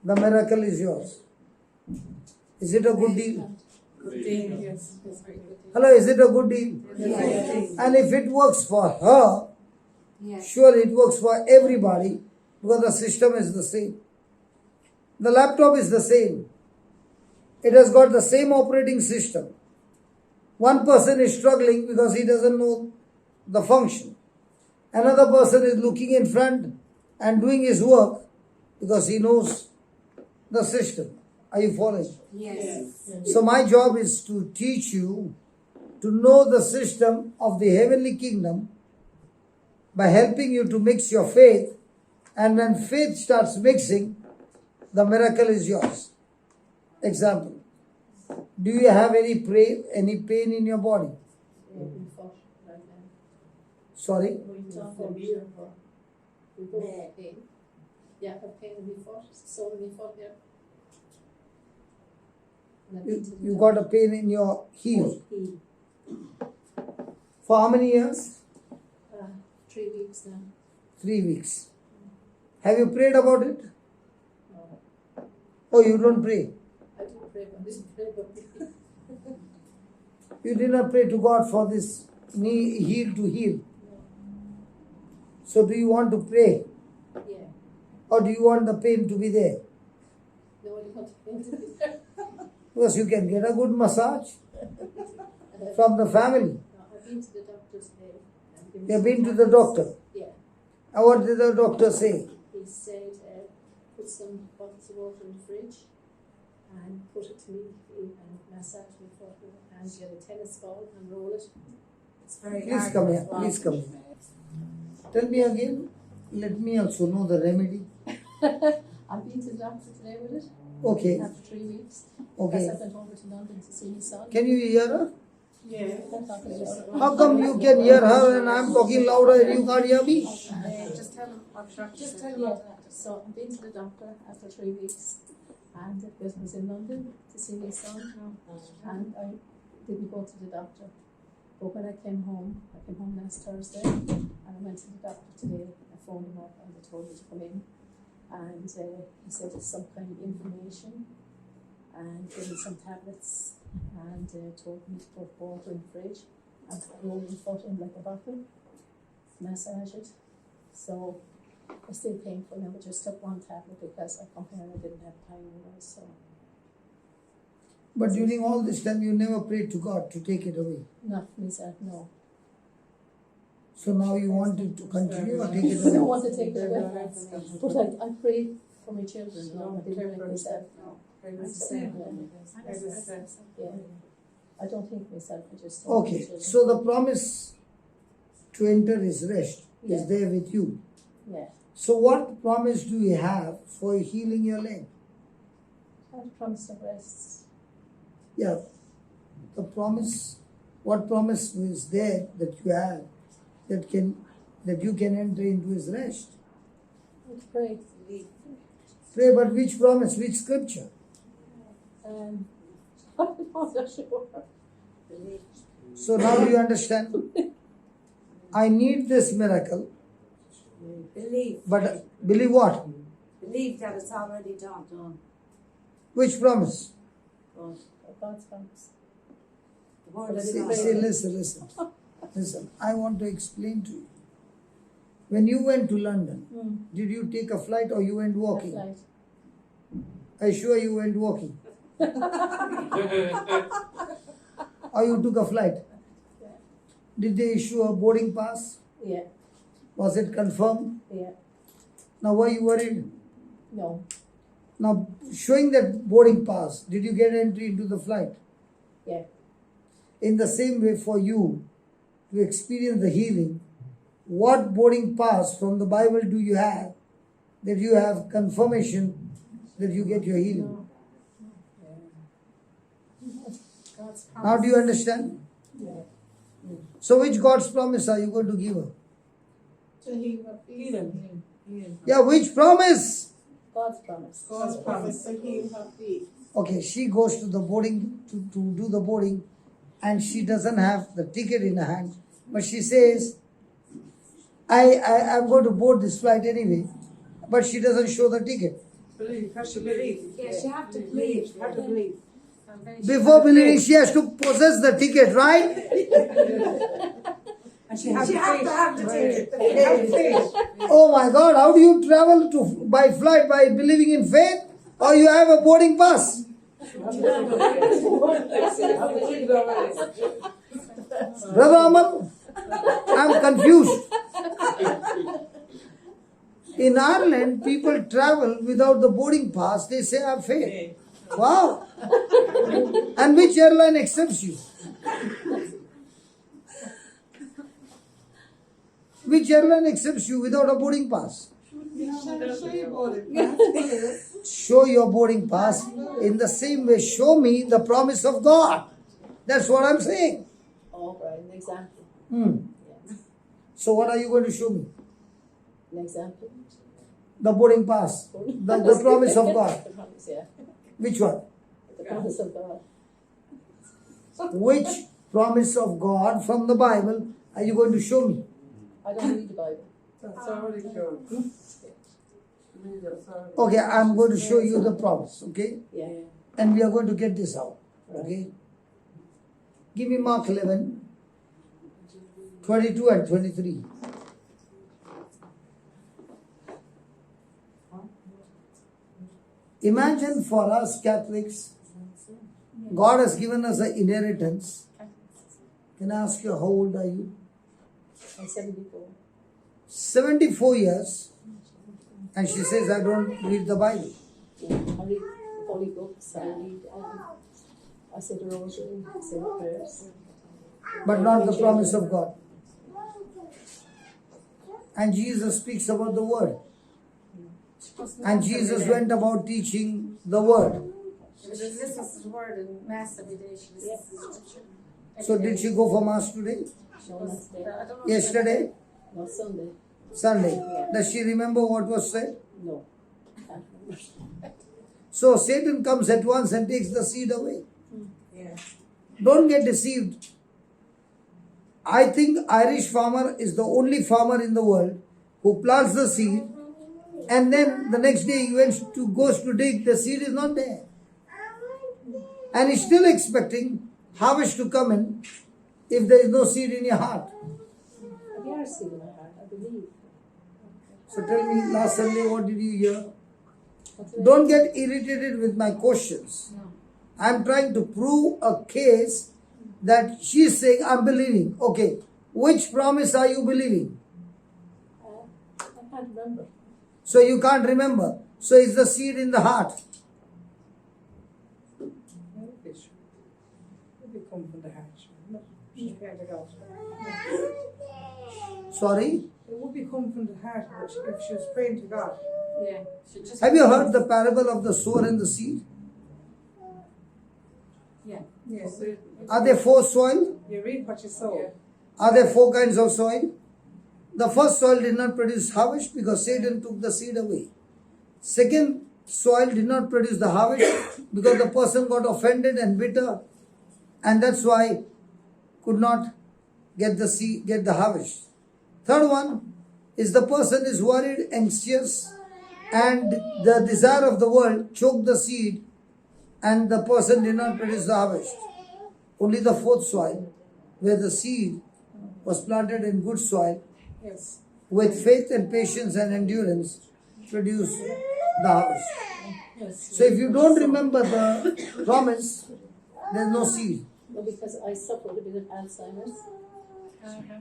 the miracle is yours. Is it a good deal? Good day. Yes. Hello, is it a good deal? Yes. And if it works for her, Yes. surely it works for everybody, because the system is the same. The laptop is the same. It has got the same operating system. One person is struggling because he doesn't know the function. Another person is looking in front and doing his work because he knows the system. Are you following? Yes. So my job is to teach you to know the system of the heavenly kingdom by helping you to mix your faith, and when faith starts mixing, the miracle is yours. Example. Do you have any pain in your body? Sorry? Yeah, I've pain in my foot, sore in my foot there. You got a pain in your heel. For how many years? 3 weeks now. 3 weeks. Have you prayed about it? No, Oh, you don't pray. I didn't pray, but I didn't pray about it. You did not pray to God for this knee heel to heal. So do you want to pray? Yeah, Or do you want the pain to be there? no, I didn't want to pain to be there. Because you can get a good massage from the family. No, I've been to the doctor today. and You have been to the doctor. Yeah, And what did the doctor say? he said, put some bottles of water in the fridge and put it to me and massage my foot with it and get a tennis ball and roll it. It's very Please hard come to here. walk. Please come here. Tell me again. Let me also know the remedy. I've been to the doctor today with it Okay. after 3 weeks. Okay. Because I went over to London to see my son. Can you hear her? Yeah. I'm talking about- How come you can hear her and I'm talking louder and you can't hear me? Just tell him what the doctor Just said. tell him what the Yeah. So I've been to the doctor after 3 weeks and it was in London to see my son and I didn't go to the doctor. But when I came home last Thursday and I went to the doctor today. I phoned him up and they told me to come in and he said it's some kind of inflammation and gave me some tablets and told me to put water in the fridge and roll my foot in like a bottle, massage it. So it's still painful now, but just took one tablet because I come here and I didn't have time anyway, so But during all this time you never prayed to God to take it away. not myself, no. So now you want it to continue or take it I don't away? want to take it away, but I prayed for my children, no, I didn't pray myself. It's the same. Yeah, I don't think myself, I just told my Okay. children. So the promise to enter his rest Yeah. is there with you. Yeah, So what promise do you have for healing your leg? I promised to rest. Yeah. The promise, what promise is there that you have that you can enter into his rest? I pray. Pray, but which promise, which scripture? I'm not sure. So now do you understand? I need this miracle, Believe. but believe what? Believe that it's already done. Which promise? God's promise. The word of See, God. listen. I want to explain to you. When you went to London, Mm. did you take a flight or you went walking? That's right. Are you sure you went walking? Or you took a flight? Yeah. Did they issue a boarding pass? Yeah, Was it confirmed? yeah, Now were you worried? no, Now showing that boarding pass, did you get entry into the flight? yeah. In the same way for you to experience the healing, what boarding pass from the Bible do you have that you have confirmation that you get your healing? No. God's promise. Now do you understand? Yeah. So which God's promise are you going to give her? To heal her feet. Yeah, which promise? God's promise. God's promise to heal her feet. Okay, she goes to the boarding to do the boarding and she doesn't have the ticket in her hand. But she says, I'm going to board this flight anyway. But she doesn't show the ticket. Believe, has to believe. Yes, you have to believe. Have to believe. Before believing, she has to possess the ticket, right? And You have to have the ticket. Have faith. Oh my God, how do you travel by flight? By believing in faith? Or you have a boarding pass? Brother Aman, I'm confused. In Ireland, people travel without the boarding pass. They say, I've failed. Wow. And which airline accepts you? Which airline accepts you without a boarding pass? Show your boarding pass. In the same way, show me the promise of God. That's what I'm saying. Oh, right, an example. Hmm. So what are you going to show me? An example. The boarding pass. The promise of God. The promise, yeah. Which one? The promise of God. Which promise of God from the Bible are you going to show me? I don't read the Bible. That's already shown. Okay, I'm going to show you the promise, okay? Yeah. And we are going to get this out, okay? Give me Mark 11, 22 and 23. Imagine for us Catholics, God has given us an inheritance. Can I ask you, how old are you? I'm 74. 74 years. And she says, I don't read the Bible. Yeah. I read holy books. I read, I say the rosary, I say the prayers. But not the promise of God. And Jesus speaks about the word. And Jesus went about teaching the word. She listens to the word in mass every day. She listens to the scripture. So did she go for mass today? No, not today. I don't know. Yesterday? No, Sunday. Sunday. Does she remember what was said? No. Can't remember. So Satan comes at once and takes the seed away. Yeah. Don't get deceived. I think Irish farmer is the only farmer in the world who plants the seed and then the next day he goes to dig, the seed is not there. And he's still expecting harvest to come in if there is no seed in your heart. Have you seed in my heart? I believe. So tell me, last Sunday, what did you hear? Don't get irritated with my questions. I'm trying to prove a case that she's saying, I'm believing. Okay, which promise are you believing? I can't remember. So you can't remember. So is the seed in the heart? Maybe come from the heart. She can't get out. Sorry? It would be come from the heart if she was praying to God. Yeah. She just. Have you heard the parable of the sower and the seed? Yeah. Yes. Are there four soil? You read what you sow. Are there four kinds of soil? The first soil did not produce harvest because Satan took the seed away. Second soil did not produce the harvest because the person got offended and bitter, and that's why could not get the seed, get the harvest. Third one is the person is worried, anxious, and the desire of the world choked the seed, and the person did not produce the harvest. Only the fourth soil, where the seed was planted in good soil, Yes. with faith and patience and endurance, produce the harvest. Yes. So if you don't remember the promise, there's no seed. No, because I suffered a bit of Alzheimer's.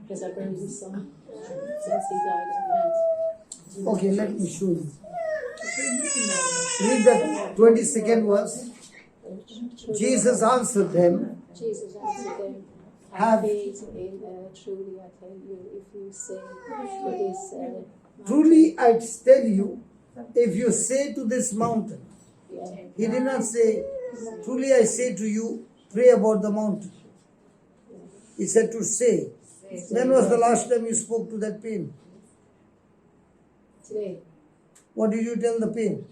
Because I buried his son since he died of cancer. Okay, let me show you. Read the 22nd verse. Jesus answered them, Jesus answered them, Have- have faith in truly I tell you, if you say to this truly I tell you, if you say to this mountain, he did not say, truly I say to you, pray about the mountain. He said to say. When was the last time you spoke to that pain? today, What did you tell the pain?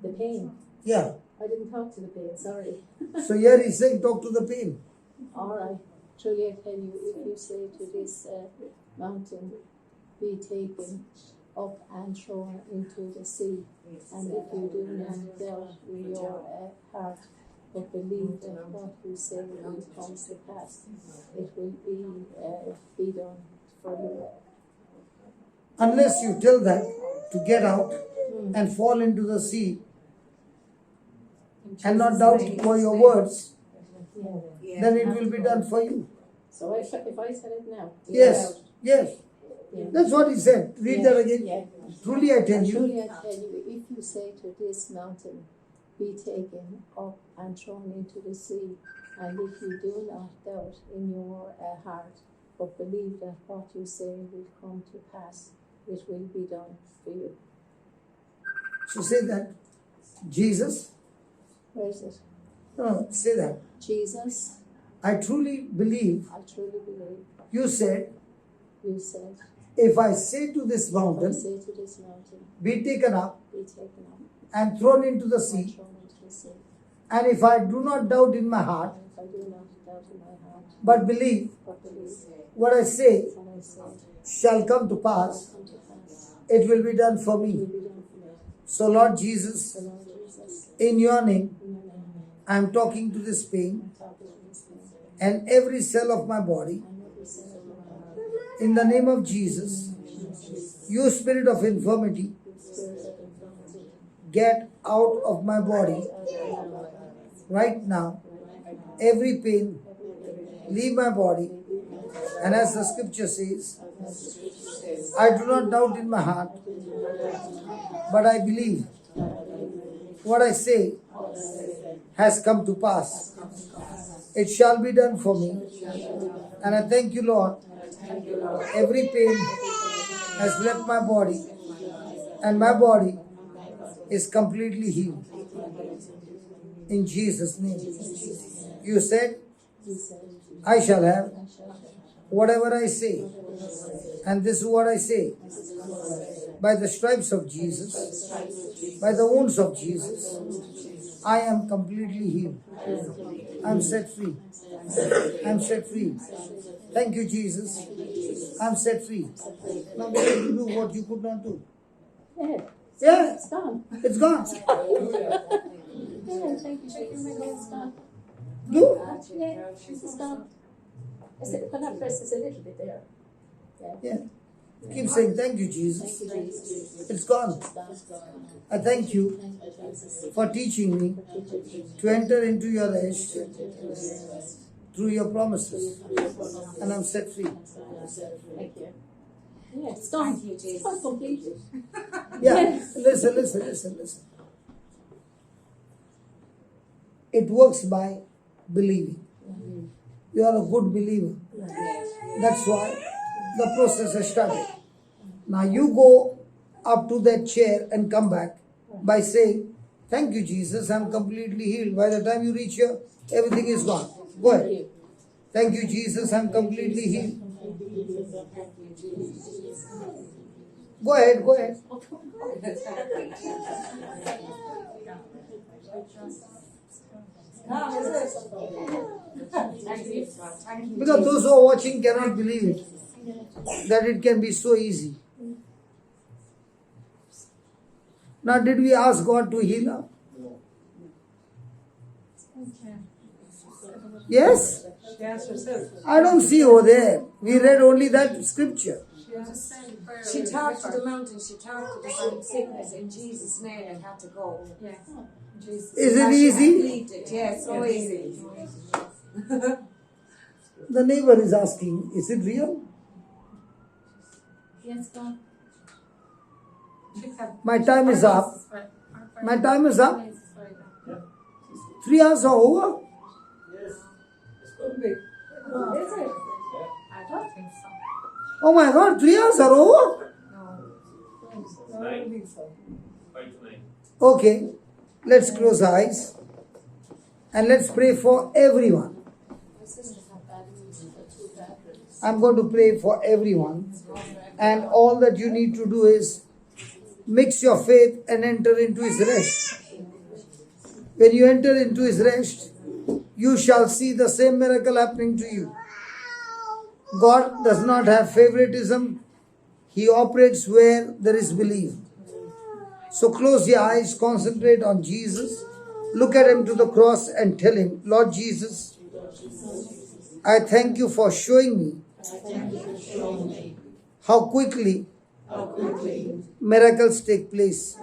the pain. Yeah. I didn't talk to the pain, sorry. So here he's saying, talk to the pain. All right, truly I tell you, if you say to this mountain, be taken up and thrown into the sea, and if you do not doubt in your heart, but believe that what you say will come to pass, it will be done for you. Unless you tell that to get out and fall into the sea, and not doubt for your words, Yeah. then it will be done for you. So if I said it now. Yes, yes. Yeah. That's what he said. Read Yeah, that again. yeah. Truly I tell you, Truly I tell you, if you say to this mountain, be taken up and thrown into the sea, and if you do not doubt in your heart, but believe that what you say will come to pass, it will be done for you. so say that. Jesus, Where is it? no, say that. Jesus, I truly believe I truly believe you said, you said, if I say to this I mountain, say to this mountain, be taken up be taken up and thrown into the and sea, thrown into the sea, and if I do not doubt in my heart, and if I do not doubt in my heart, but believe but believe what I say what I said shall come to pass, come to pass, it will be done for it will me. be done for me. So Lord Jesus, So Lord Jesus, in your name, in your name, I am talking to this pain I'm talking to this thing, and every cell of my body. and every cell of my body, In the name of Jesus, you spirit of infirmity, spirit of infirmity, get out of my body out of my body, right now. Every pain, leave my body. And as the scripture says, I do not doubt in my heart, but I believe what I say has come to pass. It shall be done for me. And I thank you, Lord. Every pain has left my body, and my body is completely healed. In Jesus' name. You said, you said, I shall have I shall have whatever I say. And this is what I say. By the stripes of Jesus, by the wounds of Jesus, I am completely healed. I'm set free. I'm set free. Thank you, Jesus. I'm set free. Now we have to do what you could not do. Yeah, Yeah, it's gone. it's gone. Yeah, thank you, Jesus. It's gone. Do. Yeah, it's gone. I said, when I press, it's a little bit there. Yeah. Yeah. Keep saying thank you, Thank Jesus. you, Jesus. It's gone. It's gone. I thank you Thank you, Jesus. for teaching me to enter into your rest through your promises. And I'm set free. Thank you. Yeah, it's gone. Thank you, Jesus. It's gone completely. Yeah, listen. It works by believing. You are a good believer. That's why the process has started. Now you go up to that chair and come back by saying, thank you, Jesus, I'm completely healed. By the time you reach here, everything is gone. Go ahead. Thank you, Jesus, I'm completely healed. Go ahead. Because those who are watching cannot believe it, that it can be so easy. Now, did we ask God to heal her? Yes? She asked herself. I don't see over there. We read only that scripture. She talked to the mountain, she talked to the same sickness, in Jesus' name it had to go. Yeah. Is it And she easy? believed it, yes, so easy. The neighbor is asking, is it real? Yes, gone. My time is up. My time is up. 3 hours are over. Could be. Is it? I don't think so. Oh my God, 3 hours are over. No, I don't think so. Okay, let's close our eyes and let's pray for everyone. My sister had bad news for 2 batteries. I'm going to pray for everyone, and all that you need to do is mix your faith and enter into His rest. When you enter into His rest, you shall see the same miracle happening to you. God does not have favoritism. He operates where there is belief. So close your eyes, concentrate on Jesus. Look at Him to the cross and tell Him, Lord Jesus, I thank you for showing me how quickly miracles take place.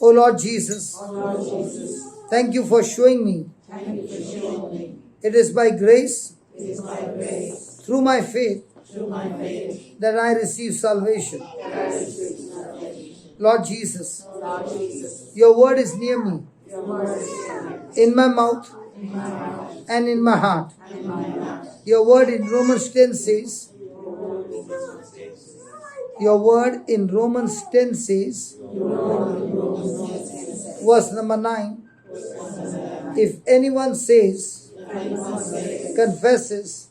O Lord Jesus, O Lord Jesus, thank you for showing me thank you for showing me it is by grace, it is by grace, through my faith, through my faith, that I receive salvation. that I receive salvation. Lord Jesus, Lord Jesus, your word is near me, your word is near me, in my mouth in my mouth and in my heart. and in my heart. Your word in Romans 10 says, your word in Romans 10 says, verse number 9, if anyone says, confesses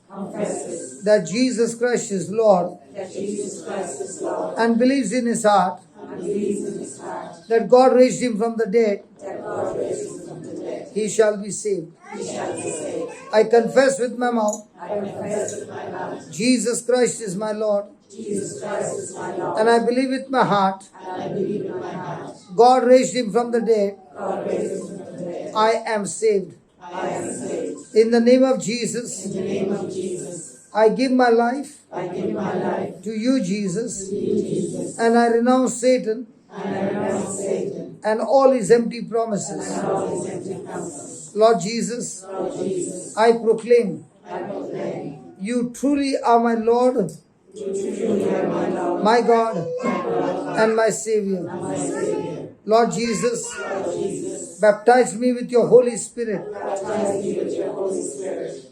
that Jesus Christ is Lord That Jesus Christ is Lord, and believes in his heart and believes in his heart that God raised him from the dead, that God raised him from the dead, he shall be saved. he shall be saved. I confess with my mouth, I confess with my mouth, Jesus Christ is my Lord, Jesus Christ is my Lord, and I believe with my heart, and I believe in my heart, God raised him from the dead. God raised him from the dead. I am saved. I am saved. In the name of Jesus, In the name of Jesus, I give my life I give my life to you, Jesus, to you, Jesus, and I renounce Satan and I renounce Satan and all his empty promises. and all his empty promises. Lord Jesus, Lord Jesus, I proclaim I proclaim, you truly are my Lord, you truly are my Lord, my God, my God, and my Savior. my Savior. Lord Jesus, Lord Jesus, baptize me with your Holy Spirit. baptize me with your Holy Spirit.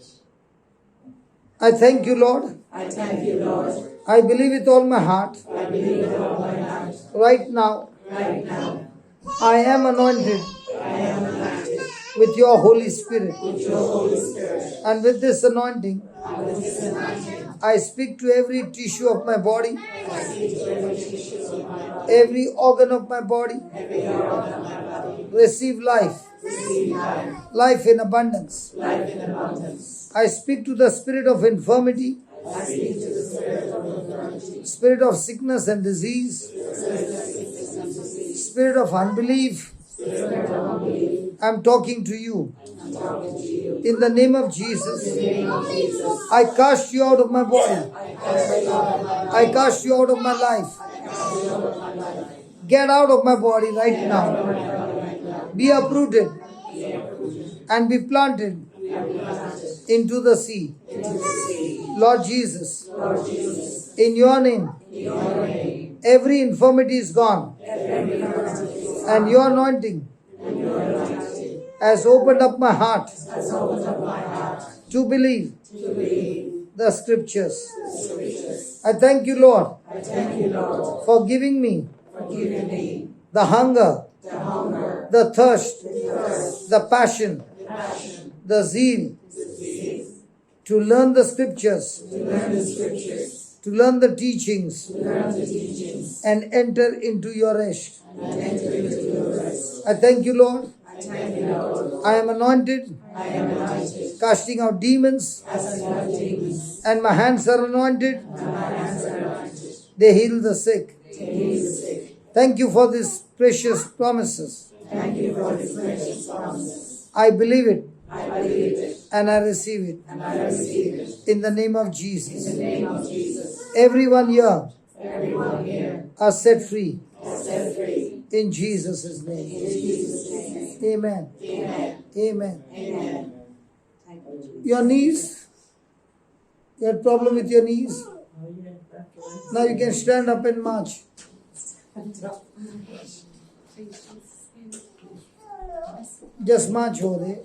I thank you, Lord. I thank you, Lord. I believe with all my heart I believe with all my heart. right now. Right now, I am anointed I am anointed with your Holy Spirit. with your Holy Spirit. And with this anointing, And with this anointing, I speak to every tissue of my body, I speak to every tissue of my body, every organ of my body. every organ of my body. Receive life, Receive life, life in abundance. life in abundance. I speak to the spirit of infirmity, I speak to the spirit of infirmity, spirit of sickness and disease, spirit of unbelief. spirit of unbelief. I'm talking to you. I'm talking to you. In the name of Jesus, In the name of Jesus, I cast you out of my body. I cast you out of my life. I cast you out of my life. I cast you out of my life. Get out of my body right Out of now. my body right now. Be uprooted Be uprooted and be planted and be planted into the sea. into the sea. Lord Jesus, Lord Jesus, in your name, in your name, every infirmity is gone, every infirmity is and your anointing and your anointing has opened up my heart has opened up my heart to believe to believe the scriptures. the scriptures. I thank you, Lord, I thank you, Lord, for giving me for giving me the hunger, the hunger, the thirst, the thirst, the passion, the passion, the zeal the zeal, to learn the scriptures, to learn the scriptures, to learn the teachings, to learn the teachings, and enter into your rest. and enter into your rest. I thank you, Lord. I thank you, Lord. I am anointed, I am anointed, casting out demons, casting out demons, and my hands are anointed. and my hands are anointed. They heal the sick. To heal the sick. Thank you for these precious promises. Thank you for this precious promises. I believe it I believe it, and I receive it. and I receive it. In the name of In Jesus. the name of Jesus, Everyone here everyone here are set free. is set free. In Jesus' In name. Jesus' name. Amen. Amen. Amen. Amen. Thank you, Jesus. Your knees? You had problem with your knees? Now you can stand up and march. Just march over there.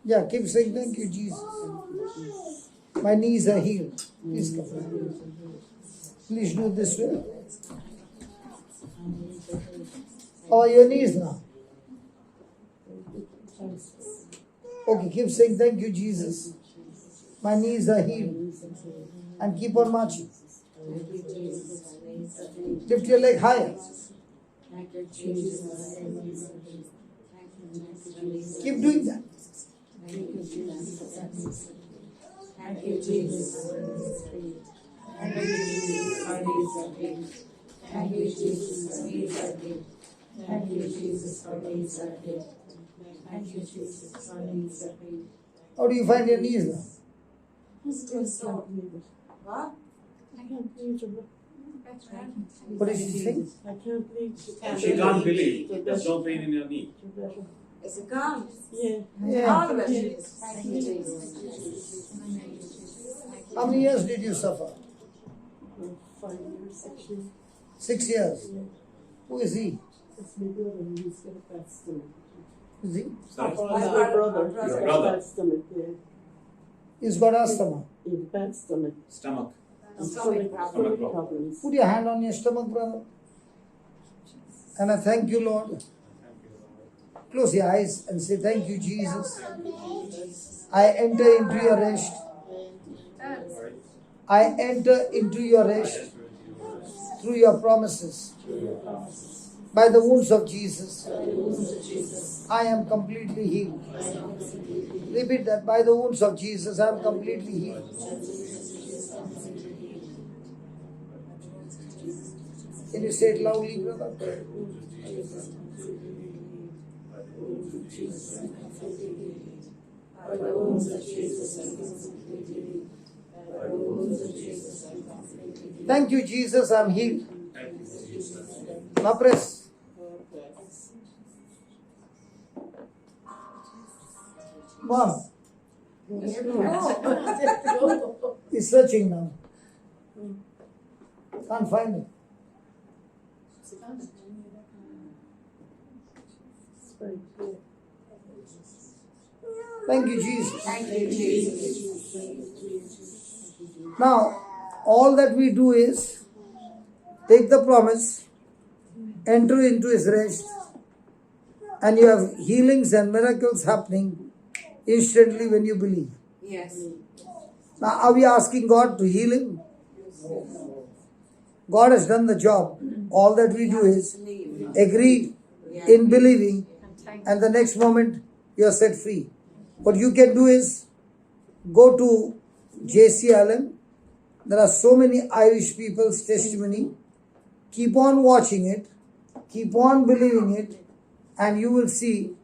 Yeah, keep saying thank you, Jesus. My knees are healed. Please come. Please do this way. Oh, your knees now. Okay, keep saying thank you, Jesus. My knees are healed. And keep on marching. Lift your leg higher. Thank you, Jesus. Keep doing that. Thank you, Jesus. Thank you, Jesus. Thank you, Jesus. Our needs are paid. Thank you, Jesus. Our needs are paid. Thank you, Jesus. Our needs are paid. Thank you, Jesus. Our needs are paid. How do you find your knees now? Still sore. What? I can't believe it. What did she say? I can't believe she can't. She can't believe. There's no pain in your knee. Is it gone? Yeah. Yeah. All of it. Thank you, Jesus. How many years did you suffer? 5 years, 6 years. 6 years. Yeah. Who is he? It's my brother, and he's got a bad stomach. Is he? Sorry. It's my brother. He's Your got brother. a bad stomach, yeah. He's got asthma. He has a bad stomach. Stomach. Stomach problem. problems. Put your hand on your stomach, brother. And I thank you, Lord. Thank you. Close your eyes and say, thank you, Jesus. I enter into your rest. I enter into your rest through your promises. By the wounds of Jesus, I am completely healed. Repeat that. By the wounds of Jesus, I am completely healed. Can you say it loudly, brother? Thank you, Jesus. I'm healed. Now press. Mom, he's searching now. Can't find it. Thank you, Jesus. Thank you, Jesus. Now, all that we do is take the promise, enter into His rest, and you have healings and miracles happening instantly when you believe. Yes. Now, are we asking God to heal him? God has done the job. All that we do is agree in believing, and the next moment you are set free. What you can do is go to JCILM. There are so many Irish people's testimony. Keep on watching it. Keep on believing it. And you will see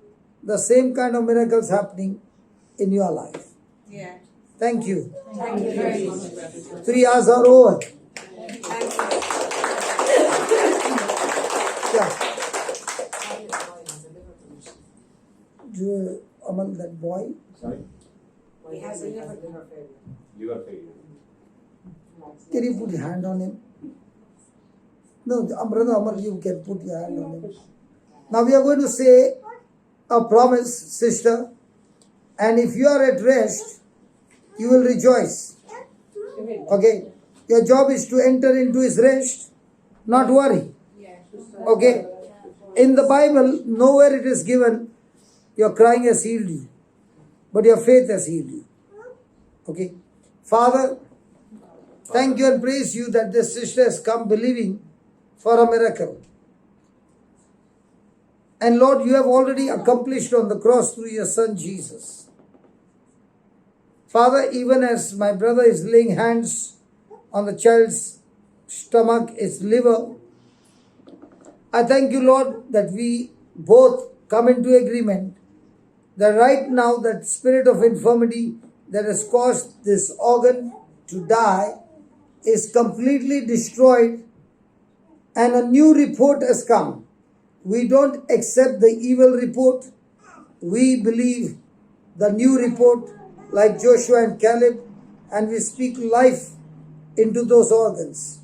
the same kind of miracles happening in your life. Yeah. Thank you. Thank you very much. 3 hours are over. Thank you. Yeah. Amal, that boy, Sorry? He has a liver failure. Liver failure. can you put your hand on him? No, brother Amal, you can put your hand on him. Now we are going to say a promise, sister. And if you are at rest, you will rejoice. Okay? Your job is to enter into His rest, not worry. Okay? In the Bible, nowhere it is given, your crying has healed you, but your faith has healed you. Okay? Father, thank you and praise you that this sister has come believing for a miracle. And Lord, you have already accomplished on the cross through your Son Jesus. Father, even as my brother is laying hands on the child's stomach, its liver, I thank you, Lord, that we both come into agreement that right now that spirit of infirmity that has caused this organ to die is completely destroyed and a new report has come. We don't accept the evil report. We believe the new report like Joshua and Caleb, and we speak life into those organs.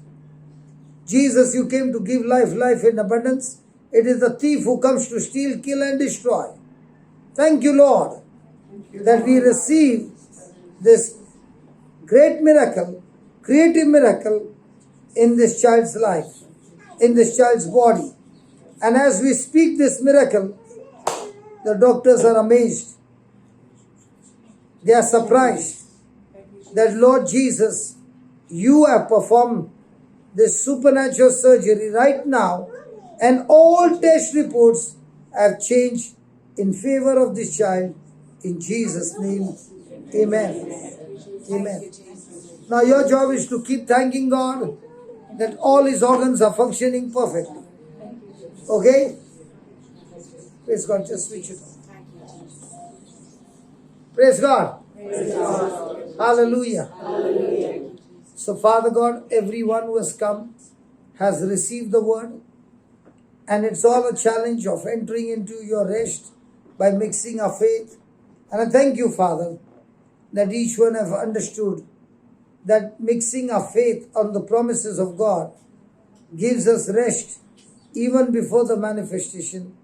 Jesus, you came to give life, life in abundance. It is the thief who comes to steal, kill and destroy. Thank you, Lord, that we receive this great miracle, creative miracle in this child's life, in this child's body. And as we speak this miracle, the doctors are amazed. They are surprised that, Lord Jesus, you have performed this supernatural surgery right now, and all test reports have changed in favor of this child. In Jesus' name, amen. Amen. Now your job is to keep thanking God that all his organs are functioning perfectly. Okay? Praise God. Just switch it on. Praise God. Praise God. Hallelujah. Hallelujah. So Father God, everyone who has come has received the word, and it's all a challenge of entering into your rest by mixing our faith. And I thank you, Father, that each one have understood that mixing our faith on the promises of God gives us rest even before the manifestation,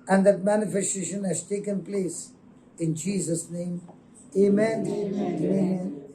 and that manifestation has taken place in Jesus' name. Amen. Amen. Amen.